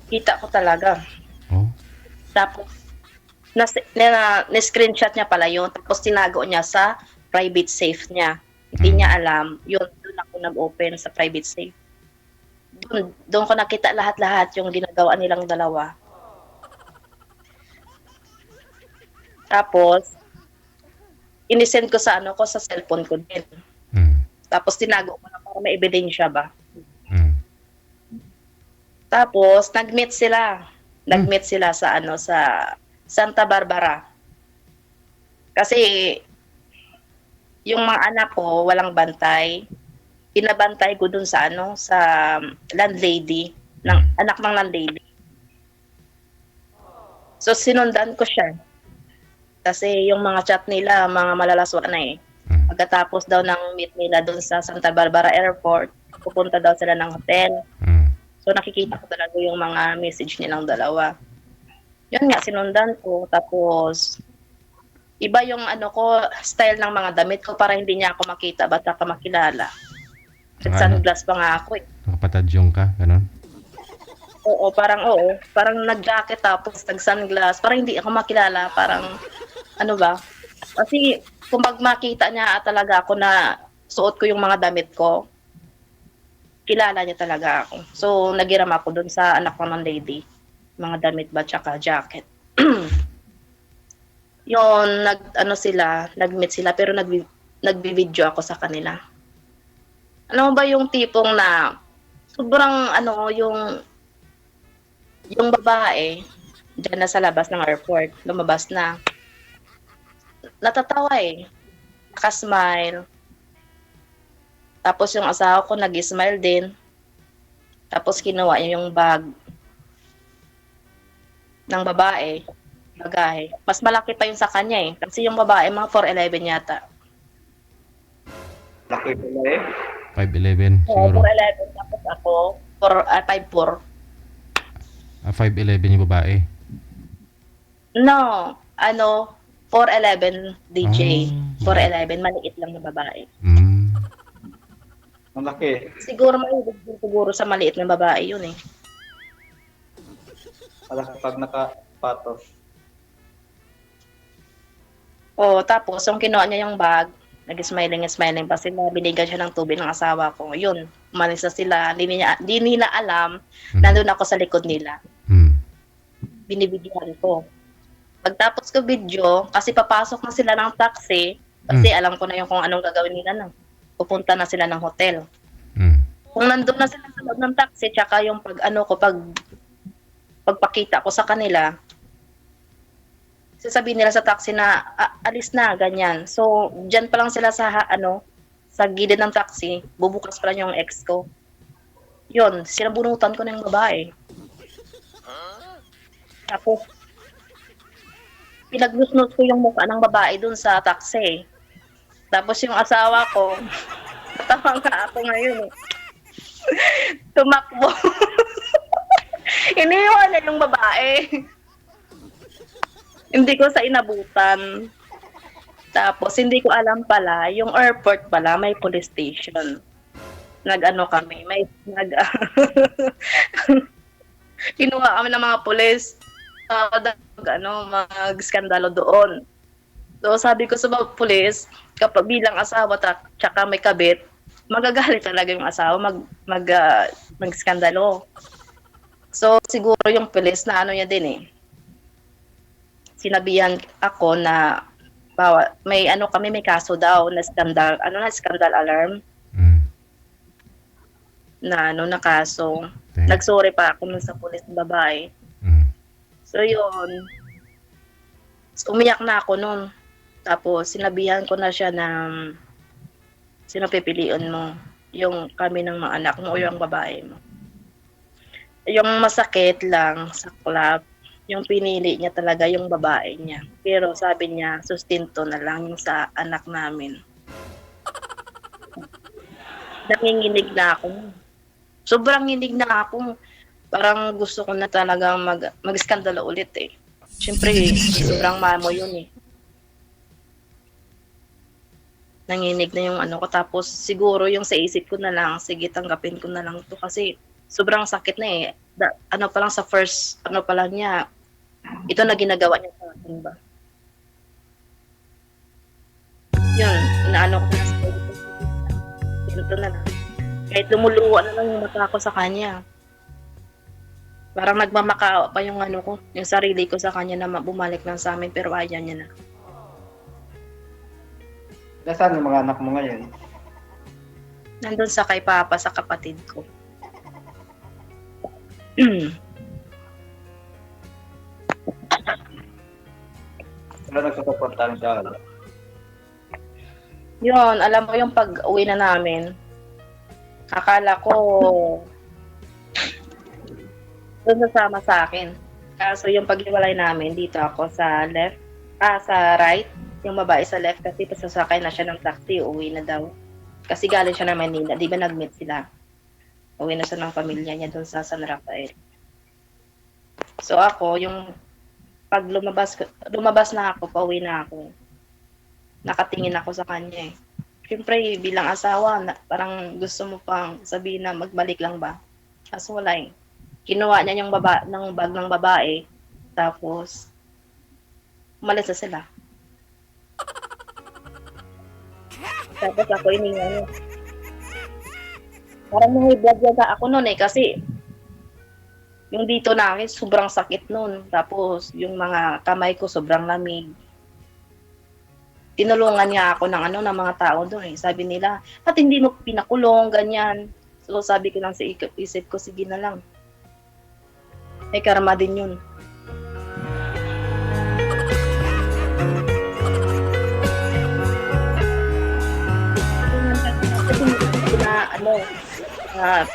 kita ko talaga. Oh. Tapos, na-screenshot niya pala yun. Tapos, tinago niya sa private safe niya. Hindi niya alam. Yun, doon ako nag-open sa private safe. Doon ko nakita lahat-lahat yung ginagawa nilang dalawa. Tapos, inisend ko sa sa cellphone ko din. Tapos, tinago ko na para may ebidensya ba. Tapos, nag-meet sila. Nag-meet sila sa sa Santa Barbara. Kasi yung mga anak ko walang bantay. Pinabantay ko dun sa sa landlady, anak ng landlady. So sinundan ko siya. Kasi yung mga chat nila, mga malalaswa na eh. Pagkatapos daw ng meet nila dun sa Santa Barbara Airport, pupunta daw sila ng hotel. So nakikita ko talaga yung mga message nilang dalawa. Yun nga, sinundan ko. Tapos, iba yung style ng mga damit ko para hindi niya ako makita, basta ka makilala. Sunglass pa nga ako eh. Nakapatadyong ka, ganun? Oo, parang nag-jacket tapos nag-sunglass. Parang hindi ako makilala, parang ba? Kasi kung makita niya talaga ako na suot ko yung mga damit ko, kilala niya talaga ako. So, nagiram ako dun sa anak ko ng lady. Mga damit ba, tsaka jacket. Yun, nag-meet sila, pero nagbi-video ako sa kanila. Ano ba yung tipong na, sobrang yung babae, dyan na sa labas ng airport, lumabas na. Natatawa eh. Nakasmile. Tapos yung asawa ko nag-smile din. Tapos kinuha niya yung bag ng babae. Bagahe. Mas malaki pa yun sa kanya eh. Kasi yung babae, mga 4'11 yata. Laki pala eh. 5'11 siguro. 4'11. Tapos ako, 5'4. 5'11" yung babae? No, ano, 4'11 DJ. Ah, 4'11, maliit lang na babae. mm. Malaki. Siguro mahilig din siguro sa maliit na babae yun eh. Malaki pag nakapatos. Oh, tapos yung kinuha niya yung bag, nag-smiling pa sila, binigyan siya ng tubig ng asawa ko. Yun, umalis na sila, di nila alam, nandun ako sa likod nila. Binibigyan ko. Pagtapos ko video, kasi papasok na sila ng taxi, kasi alam ko na yung kung anong gagawin nila na. Pupunta na sila ng hotel. Kung nandun na sila sa loob ng taxi, tsaka yung pagpakita ko sa kanila, sasabihin nila sa taxi na alis na, ganyan. So, dyan pa lang sila sa gilid ng taxi, bubukas pa lang yung ex ko. Yun, sinabunutan ko na yung babae. Tapos, pinaglusnus ko yung mukha ng babae dun sa taxi. Tapos yung asawa ko, tama nga ako ngayon eh. Tumakbo. Iniwan na yung babae. Hindi ko sa inabutan. Tapos hindi ko alam pala, yung airport pala may police station. Kami, kinuha kami ng mga pulis. Mag-skandalo doon. So sabi ko sa mga pulis, kapag bilang asawa tsaka may kabit, magagalit talaga yung asawa mag-skandalo. So siguro yung pulis na niya din eh. Sinabihan ako na may kaso daw na scandal alarm. Na kaso. Nagsorry pa ako sa pulis ng babae. So yun. Umiyak na ako noon. Tapos sinabihan ko na siya ng sino pipiliin mo, yung kami ng mga anak mo o yung babae mo. Yung masakit lang sa club, yung pinili niya talaga yung babae niya. Pero sabi niya, sustinto na lang yung sa anak namin. Nanginginig na ako. Sobrang nginig na ako. Parang gusto ko na talagang mag-skandalo ulit eh. Siyempre, sobrang mamo yun eh. Nanginig na yung ko. Tapos siguro yung sa isip ko na lang, sige tanggapin ko na lang to kasi sobrang sakit na eh. Pa lang sa first, pa lang niya, ito na ginagawa niya sa akin ba? Yun, inaano ko na sa ito na lang. Kahit lumuluwa na lang yung mata ko sa kanya. Parang nagmamakaawa pa yung ko, yung sarili ko sa kanya na bumalik lang sa amin pero ayaw niya na. Nasaan yung mga anak mo ngayon? Nandun sa kay Papa, sa kapatid ko. Wala nagsusuportahan siya. Yun, alam mo yung pag-uwi na namin, akala ko doon sasama sa akin. Kaso yung pag-iwalay namin, dito ako sa left, sa right, yung babae sa left kasi pasasakay na siya ng taxi, uwi na daw. Kasi galing siya ng Manila, di ba nag-meet sila? Uwi na siya ng pamilya niya doon sa San Rafael. So ako, yung pag lumabas na ako, pauwi na ako. Nakatingin ako sa kanya eh. Siyempre, bilang asawa, parang gusto mo pang sabihin na magbalik lang ba? Kaso wala eh. Kinuha niya yung bag ng babae, tapos umalis na sila. Tapos ako iniwan. Parang may blood yaga ako noon eh, kasi yung dito namin, sobrang sakit noon. Tapos yung mga kamay ko, sobrang lamig. Tinulungan niya ako ng ng mga tao doon eh. Sabi nila, ba't hindi mo pinakulong, ganyan. So sabi ko lang sa isip ko, sige na lang. May karma din yun.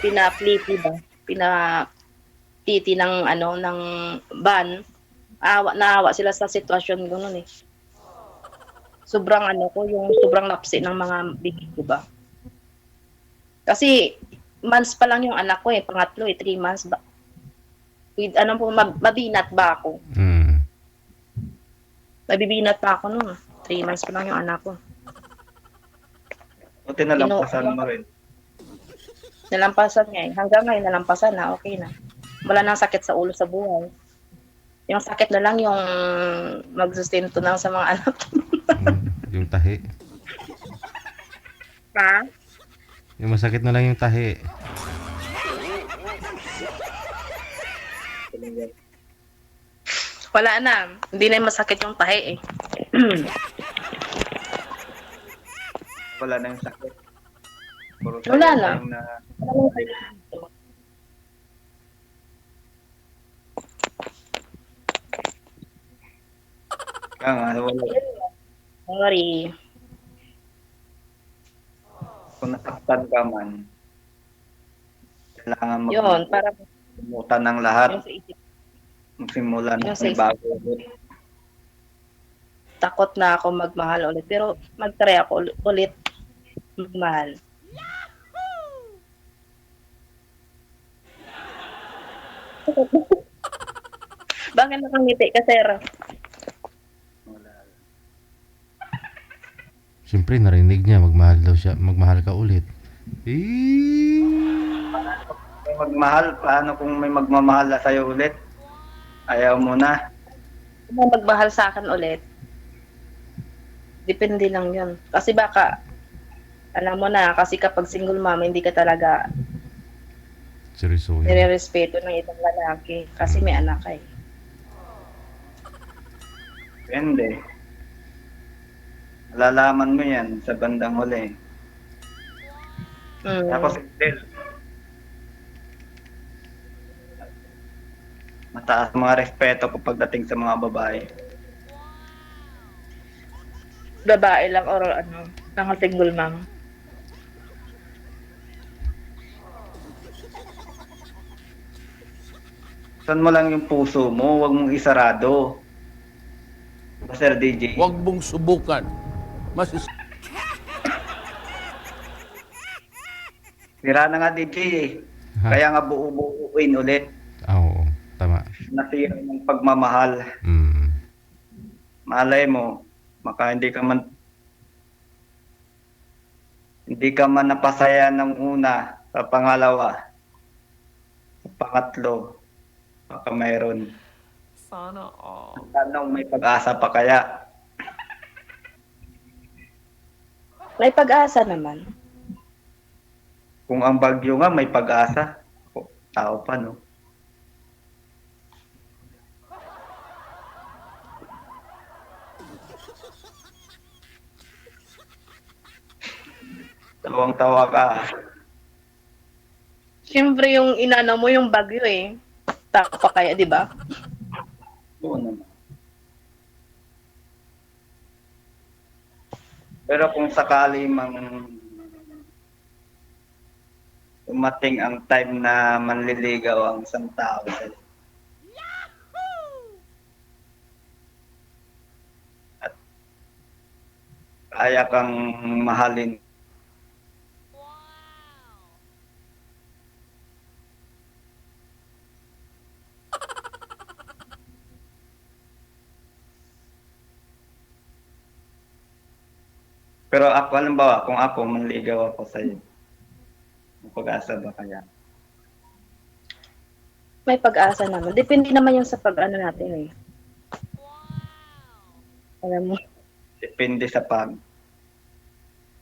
Pinapliti ba? Pinapiti ng ng ban. Naawa sila sa sitwasyon ko noon eh. Sobrang yung sobrang lapsi ng mga bibig ko ba. Kasi months pa lang yung anak ko eh, pangatlo 3 months ba. With ano po, mabinat ba ako? Mm. Mabibinat pa ako noon. 3 months pa lang yung anak ko. Buti nalampasan mo rin. Nalampasan niya eh. Hanggang ngayon, nalampasan na, okay na. Wala nang sakit sa ulo sa buhay. Yung sakit na lang yung magsustento lang sa mga anak. Yung tahi. Pa? Yung masakit na lang yung tahi. Wala na. Hindi na yung masakit yung tahi eh. Wala na yung sakit. Puro Wala tayo na. lang na Wala nang sakit dito. kaya nga, wala. Sorry. Kung nasaktan ka man, kailangan Yun, parang magmutan ng lahat. yung sa isip. Magsimula na Yung sa may isip. bago ulit. Takot na ako magmahal ulit. Pero mag-try ako ulit magmahal. Bakit nakangiti ka, sir? Wala. Siyempre, narinig niya, magmahal daw siya. Magmahal ka ulit. May magmahal, paano kung may magmamahal na sa'yo ulit? Ayaw mo na. Kung magmahal sa akin ulit, depende lang yun. Kasi baka, alam mo na, kasi kapag single mom, hindi ka talaga Seryoso yun. nire-respeto ng ibang lalaki. Kasi may anak ka eh. Depende. Malalaman mo yan sa bandang huli. Tapos still, mataas mga respeto ko pagdating sa mga babae. Babae lang or ano, lang single mom. Saan mo lang yung puso mo, huwag mong isarado. Sir DJ. Huwag mong subukan. Sira na nga DJ eh. Ha? Kaya nga buo-buuin ulit. Oo, tama. Nasira ng pagmamahal. Mm. Malay mo, maka hindi ka man napasaya ng una, sa pangalawa, sa pangatlo, baka mayroon. Sana all. Tanong, may pag-asa pa kaya? May pag-asa naman. Kung ang bagyo nga may pag-asa, tao pa no? Tawang-tawa ka. Siyempre yung inano mo yung bagyo eh. Tako pa kaya, di ba? Oo naman. Pero kung sakali mang dumating ang time na manliligaw ang isang tao sa'yo, at kaya kang mahalin, pero ako, halimbawa, kung ako manligaw ako sa'yo, may pag-asa ba kaya? May pag-asa naman. Depende naman yung sa pag-ano natin eh. Alam mo. Depende sa pag.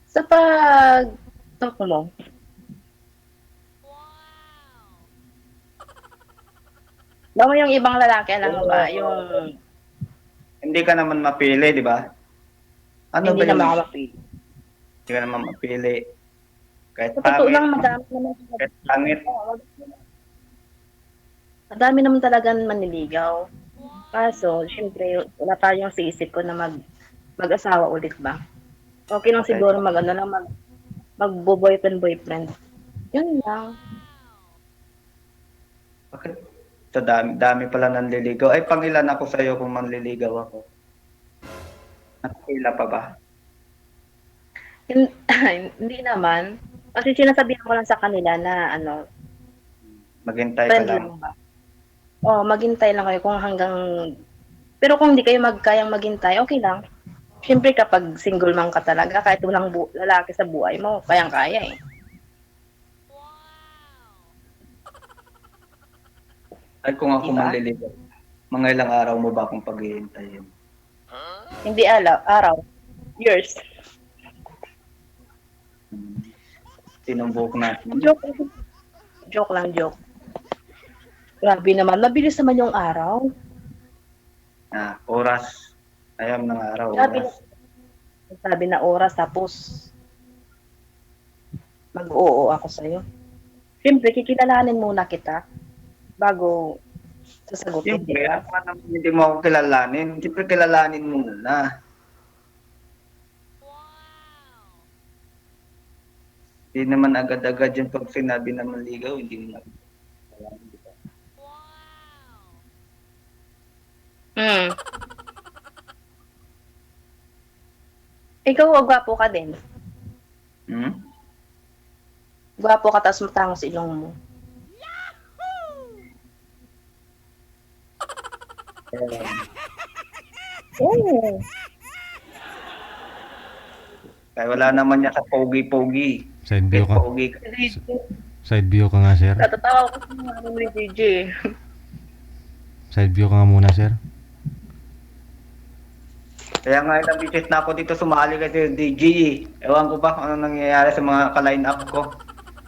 Sa pag-talk mo. Alam mo yung ibang lalaki, alam mo ba? Yung Hindi ka naman mapili, di ba? Ano hindi ba naman yung ako mapili. hindi ka naman mapili? Kahit Sa totoo pangit, lang, madami naman kahit pangit, madami naman talagang manliligaw. Kaso, syempre, wala tayong sa isip ko na mag-asawa ulit ba? Okay lang Okay. siguro mag-boyfriend. Yun lang. bakit? Sa dami pala nanliligaw. Ay, pangilan ako sa'yo kung manliligaw ako. Nakapila pa ba? Hindi naman. Kasi sinasabihan ko lang sa kanila na ano, Maghintay ka friend lang. lang ba? Oh, maghintay lang kayo kung hanggang pero kung hindi kayo kayang maghintay, okay lang. Siyempre kapag single man ka talaga, kahit walang lalaki sa buhay mo, kayang-kaya eh. Ay kung ako Diba? manliligaw, mga ilang araw mo ba akong paghihintayin? Hindi araw, years. Sinumbok natin. Joke lang, joke. Grabe naman, mabilis naman yung araw. Oras. Ayam ng araw, Grabe oras. sabi na oras, tapos mag-oo ako sa'yo. Siyempre, kikilalanin muna kita bago sasagutin, di Siyempre, ba? ako nga naman hindi mo ako kilalanin. Siyempre, kilalanin mo muna. Hindi naman agad-agad yung pag sinabi na maligaw, hindi mo na. Hmm. Ikaw, gwapo ka din. Hmm? Gwapo ka, tapos matangos ilong mo. Oo. Kaya wala naman niya sa pogi-pogi. Side view ka. Pogi ka. Side view ka nga, sir. Natatawa ko sa mga ni DJ. Side view ka nga muna, sir. Kaya nga ilang beses na ako dito sumali kasi DJ eh. Ewan ko ba kung ano nangyayari sa mga ka-line up ko.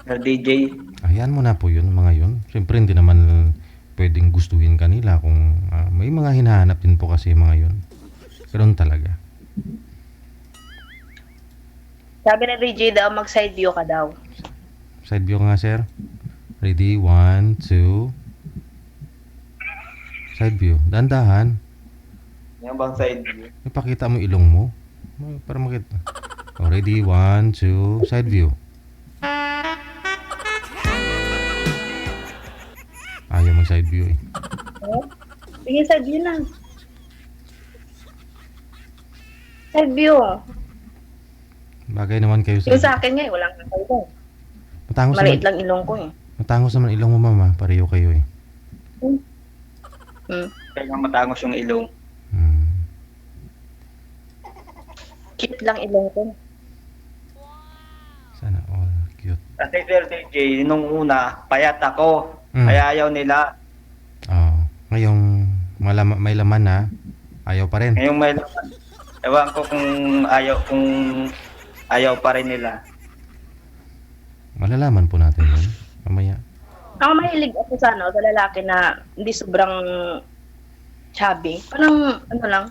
Sa DJ. Ayan mo na po yun, mga yun. Siyempre, hindi naman pwedeng gustuhin kanila kung may mga hinahanap din po kasi mga yun. Ganun talaga. Sabi ni DJ daw, mag-side view ka daw. Side view ka nga, sir. Ready? 1, 2. Side view. Dahan-dahan. Yan bang side view? Ipakita mo ilong mo. Para makita. Oh, ready? 1, 2. Side view. Ayaw mag-side view eh. Sige, side view na. Side view. Bagay naman kayo Yung sa... sa akin nga, walang kakay ko. Matangos Maliit naman, lang ilong ko eh. matangos naman ilong mo, mama. Pareho kayo eh. Hmm. Kaya nga matangos yung ilong. Hmm. Cute lang ilong ko. Sana all. Cute. Kasi Sir DJ, nung una, payat ako. Kaya ayaw nila. Oh. Ngayong may laman na, ayaw pa rin. Ngayong may laman. Ewan ko kung ayaw pa rin nila. Malalaman po natin yun. Mamaya. Ako mahilig ako sa sa lalaki na hindi sobrang chubby. Parang,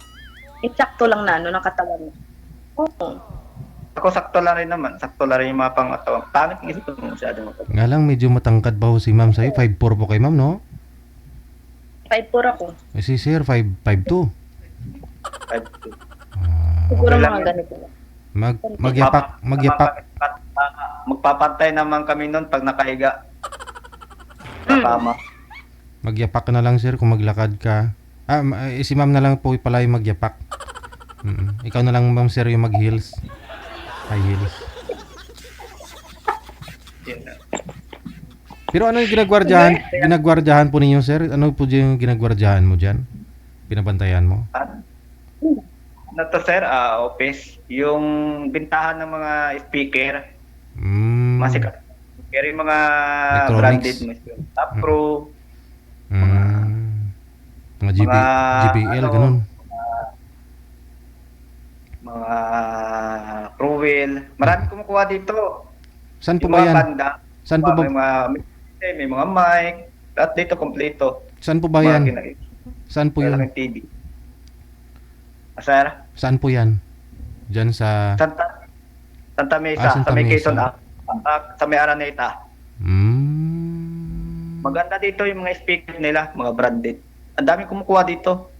eksakto lang na, ng katawan mo. Oo. Ako sakto lang rin naman. Sakto lang rin yung mga pangatawang. Pangit ng isip ko masyado matawang. Nga lang, medyo matangkad pa ho si ma'am sa'yo. 5'4 po kay ma'am, no? 5'4 ako. Eh si sir, 5'2. Siguro Okay lang mga yun. ganito lang. Magyapak. Magpapantay naman kami nun pag nakahiga. Sa kama. Magyapak ka na lang, sir, kung maglakad ka. Si ma'am na lang po pala yung magyapak. Ikaw na lang, ma'am, sir, yung mag-heels. High heels. Yun na. Pero ano yung ginagwardyahan po ninyo, sir? Ano po yung ginagwardyahan mo dyan? Pinabantayan mo? Ano to sir, office. Yung bintahan ng mga speaker. Masikat. Pero yung mga Electronics. branded mo. Top Pro. Mga Mga, GBL, ganun. Mga Crowell. Marami kumukuha dito. Saan po Yung ba mga yan? banda. Saan po ba? May mga mic. Lahat dito kompleto. Saan po ba yan? Saan po yun? Malaking TV. Sir? Saan po yan? Diyan sa... Santa Mesa. Santa Sa may Mesa. Quezon. Sa may Araneta. Maganda dito yung mga speakers nila. Mga branded. Ang dami kumukuha dito.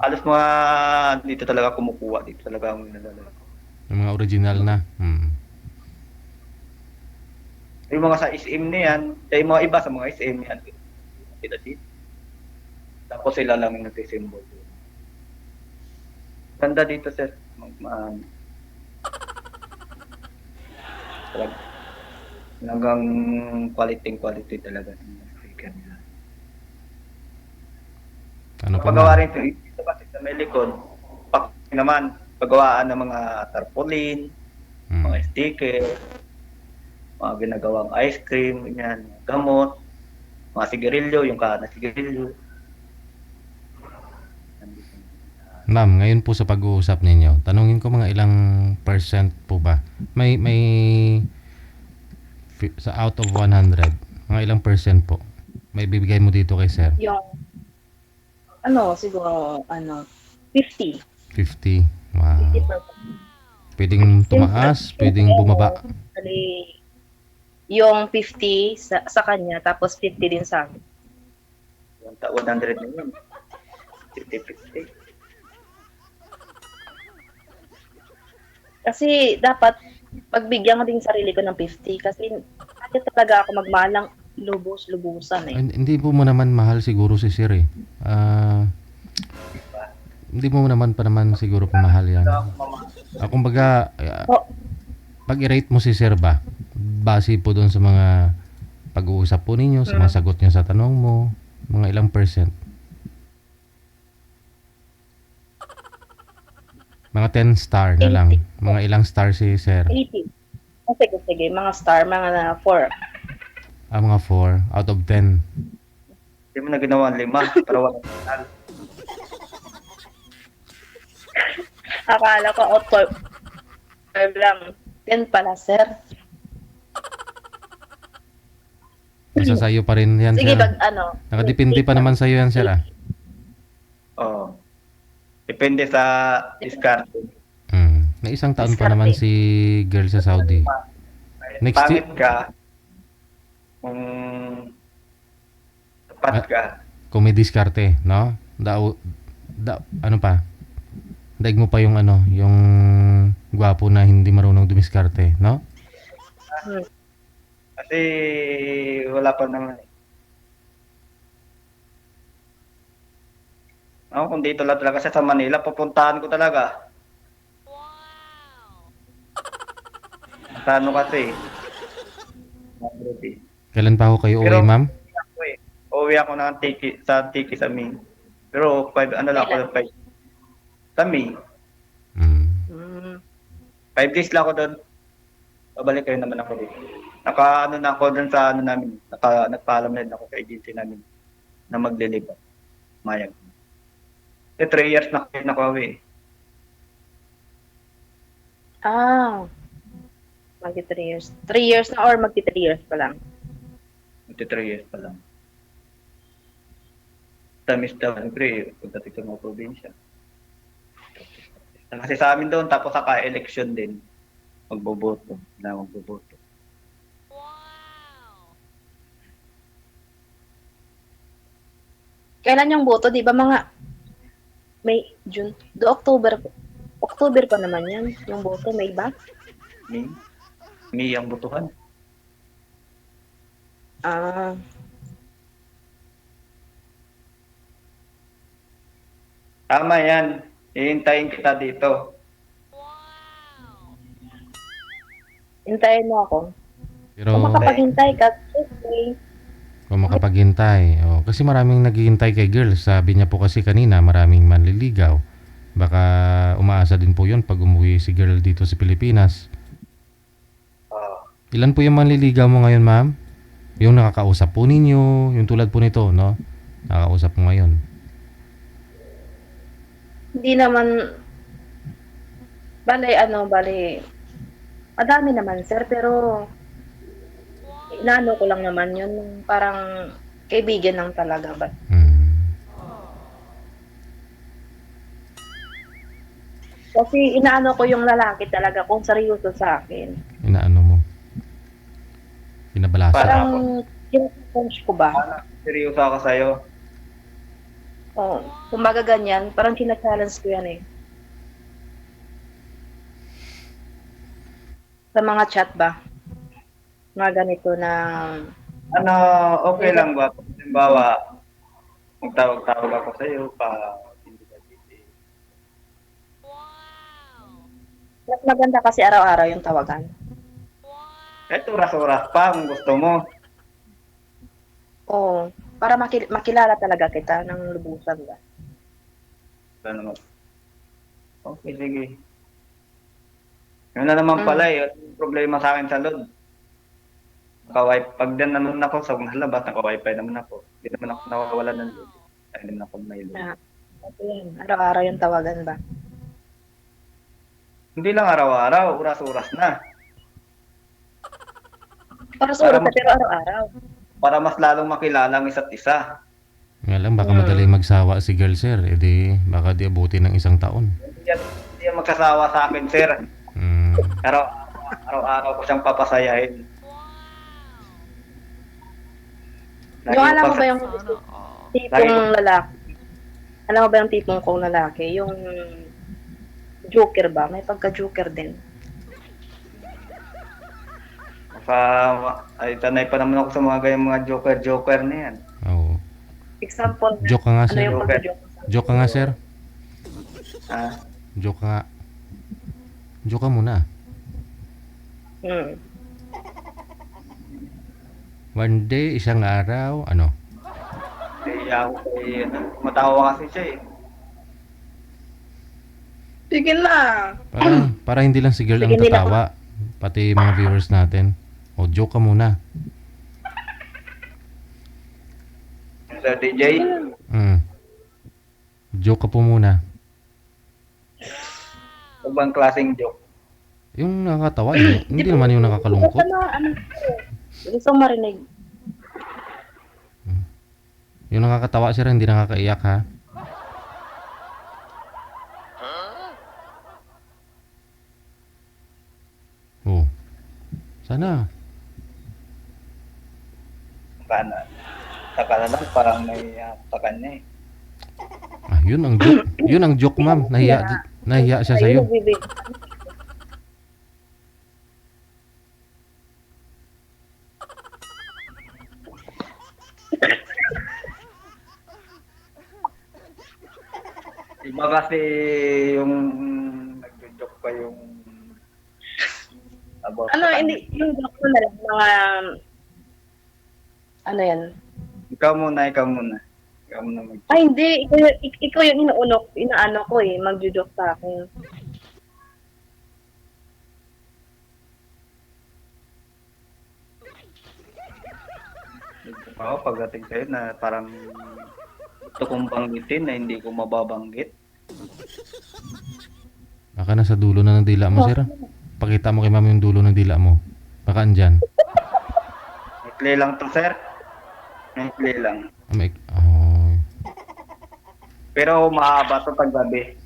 Halos mga dito talaga kumukuha. Dito talaga ang nilalala. Yung mga original na. Yung mga sa SM na yan, yung mga iba sa mga SM yan, sila dito. Tapos sila lang yung nag-symbol. Ganda dito, sir. Talagang quality talaga ng speaker nila. Ano pa Pagawa ma'am? rin ito kasi sa may likod. Naman, paggawaan ng mga tarpaulin, mga Mm. sticker, mga ginagawang ice cream, ganyan, gamot, mga sigarilyo, yung na sigarilyo. Ma'am, ngayon po sa pag-uusap ninyo, tanungin ko mga ilang percent po ba? May sa out of 100, mga ilang percent po? May bibigay mo dito kay sir? Yung, ano, siguro, 50. 50. Wow. 50%. Pwedeng tumaas, pwedeng bumaba. Bali, yung 50 sa kanya, tapos 50 din sa akin. 100 na yun. 50-50. Kasi dapat, pagbigyan ko din sarili ko ng 50 kasi kaya talaga ako magmalang lubos-lubusan eh. Hindi po mo naman mahal siguro si sir eh. Hindi mo naman pa naman siguro pamahal yan. Kumbaga, Oh, pag i-rate mo si sir ba, base po doon sa mga pag-uusap po ninyo, sa mga sagot niyo sa tanong mo, mga ilang percent? Mga 10 star na lang. Mga ilang star si sir? 80. Oh, sige, mga star, mga 4. Mga 4 out of 10. Hindi mo na ginawa 5 para walang total. Akala ko out of 5 lang. 10 pala, sir. Nasa sayo pa rin yan, Sige, sir. Nakadepende pa naman sa'yo yan, sir. Oo. Depende sa diskarte. May isang taon pa naman si girl sa Saudi. Next Pangit ka, kung tapat ka, kung may diskarte, no? Ano pa? Daig mo pa yung yung gwapo na hindi marunong dumiskarte, no? kasi wala pa naman eh. Ako kung dito lang talaga siya sa Manila, pupuntahan ko talaga. Ano kasi, Kailan pa ako kayo Pero- uwi, ma'am? uwi ako ng tiki sa May. Pero 5 lang ako 5 sa May. 5 days lang ako doon. Babalik kayo naman ako dito. Na ako doon sa namin. Nagpaalam na din ako sa agency namin na maglilipat. Mayag. 3 years na kayo nakauwi. Magti 3 years. 3 years na or magti 3 years pa lang? Magti 3 years pa lang. Tamis daw, siyempre, pagdating sa mga probinsya. Kasi sa amin doon, tapos saka-election din. Magboboto. Kailan yung boto? Di ba mga May, June, October. October pa naman yan. Yung boto, May ba? May ang botohan. Tama yan. Hihintayin kita dito. Hintayin mo ako. Pero Kung makapaghintay ka, okay. kung makapaghintay, kasi maraming naghihintay kay girl. Sabi niya po kasi kanina, maraming manliligaw. Baka umaasa din po yun pag umuwi si girl dito sa Pilipinas. Ilan po yung manliligaw mo ngayon, ma'am? Yung nakakausap po ninyo, yung tulad po nito, no? Nakakausap mo ngayon. Hindi naman, bale, madami naman, sir, pero inaano ko lang naman yun, parang kaibigan lang talaga ba? Kasi inaano ko yung lalaki talaga kung seryoso sa akin. Inaano mo? Pinabalasa. Parang kinakonch ko ba? Seryoso ako sa'yo. Kumbaga ganyan, parang kina-challenge ko yan eh. Sa mga chat ba? Mga ganito na... Okay lang ba? Halimbawa, magtawag-tawag ako sa'yo hindi ka busy. Mas maganda kasi araw-araw yung tawagan. Kahit oras-oras pa kung gusto mo. Para makilala talaga kita ng lubusan ba? Ano, okay, sige. Yun na naman pala yung problema sa akin sa load. Pag din naman ako sa labas, naka-wifi naman ako. Hindi naman ako nawawala ng load. Hindi naman ako may load. Ah, ito yan. Araw-araw yung tawagan ba? Hindi lang araw-araw, oras-oras na. Para sa oras, pero araw-araw. Para mas lalong makilala ang isa't isa. Nga lang, baka madali magsawa si girl, sir. E di, baka di abuti ng 1 taon. Hindi yan magkasawa sa akin, sir. Mm. Araw-araw ko siyang papasayahin. Yung alam mo ba yung Sana all. tipong lalaki? Alam mo ba yung tipong kong lalaki? Yung joker ba? May pagka-joker din. Ay, tanay pa naman ako sa mga ganyang mga joker na yan. Oo. Example, Joke ka nga, ano sir. yung pagka-joker? Joke ka nga, sir. Ah, Joke ka nga. Joke ka muna. Hmm. One day, isang araw, ano? ako matawa kasi siya eh. Sige na. Para hindi lang si girl ang Sige, nila tatawa. Pati mga viewers natin. O, joke ka muna. Sir DJ, Joke ka po muna. ibang klaseng joke. Yung nakakatawa, hindi naman yung nakakalungkot. Ano? Gusto mo marinig. Yung nakakatawa, sir, hindi nakakaiyak, ha? Oh. Sana. Saka na lang, parang may sa kanya eh. Ah, yun ang joke. Yun ang joke, ma'am. Nahiya siya sa'yo. Iba kasi yung nagjo-joke pa yung about Ano, sa kanya. hindi, yung joke ko na lang, mga, ano yan? Ikaw muna. Ikaw muna Ay, hindi, ikaw yung inaano ko eh, magjo-joke sa akin. Oo, pagdating sa'yo na parang gusto kong banggitin na hindi ko mababanggit. Baka nasa dulo na ng dila mo, sir. Pakita mo kay ma'am yung dulo ng dila mo. Baka andyan. Maikli lang to, sir. Maikli lang. Oh. Pero mahaba to pag gabi.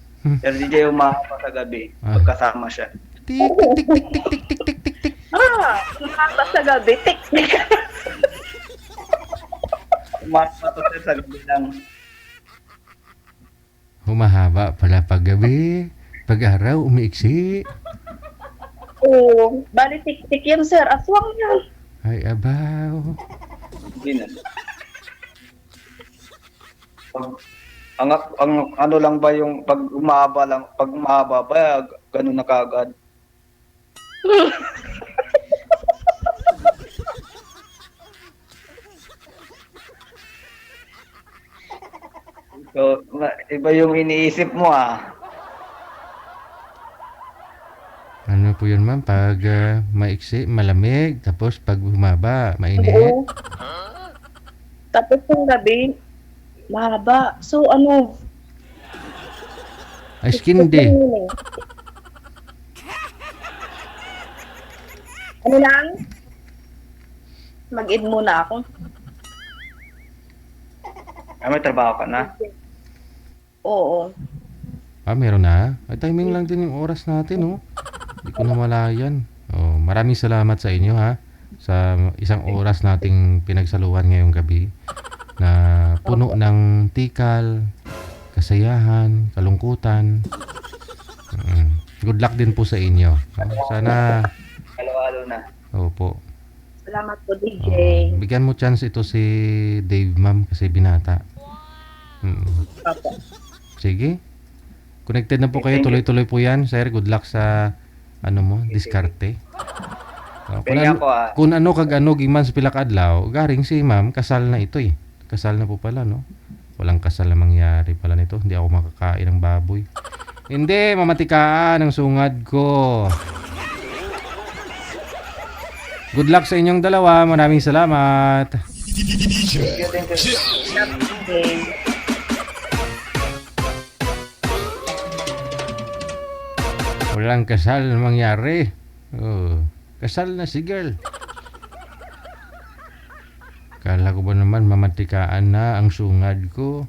Sir DJ, umahaba sa gabi. Pagkasama siya. Tik, tik, tik, tik, tik, tik, tik, tik, tik. Umaba sa gabi, tik. Umahaba to, sir, sa gabi lang. Humahaba pala pag gabi. Pag araw, umiiksi. Oo, bali tik yan sir, aswang yan. Ay, abaw. Hindi na. Ang ano lang ba yung pag umahaba ba, ganun na kaagad? So, iba yung iniisip mo ah. Ano po yun, ma'am? Pag maiksi, malamig. Tapos pag humaba, mainit. Oo. Tapos yung gabi, mahaba. So ano? Ay, skin day. Ano lang? Mag-id muna ako. May trabaho ka na? Oo. Ah, meron na. Ay, timing lang din yung oras natin, oh. Hindi ko na malayan. Oh, maraming salamat sa inyo, ha. Sa isang oras nating pinagsaluhan ngayong gabi na puno ng tikal, kasayahan, kalungkutan. Good luck din po sa inyo. Sana, Halo-halo na. opo. Salamat po, DJ. Bigyan mo chance ito si Dave, ma'am, kasi binata. Opo. Sige. Connected na po kayo. Tuloy-tuloy po yan. Sir, good luck sa ano mo, diskarte. Kaya ako ah. Kung ano kag ano giman sa pila ka adlaw, garing si ma'am kasal na ito eh. Kasal na po pala, no? Walang kasal na mangyari pala nito. Hindi ako makakain ng baboy. Hindi, mamatikaan ang sungad ko. Good luck sa inyong dalawa. Maraming salamat. Thank you, thank you. Okay. Walang kasal na mangyari. Oh, kasal na si girl. Kala ko ba naman mamatikaan na ang sungad ko.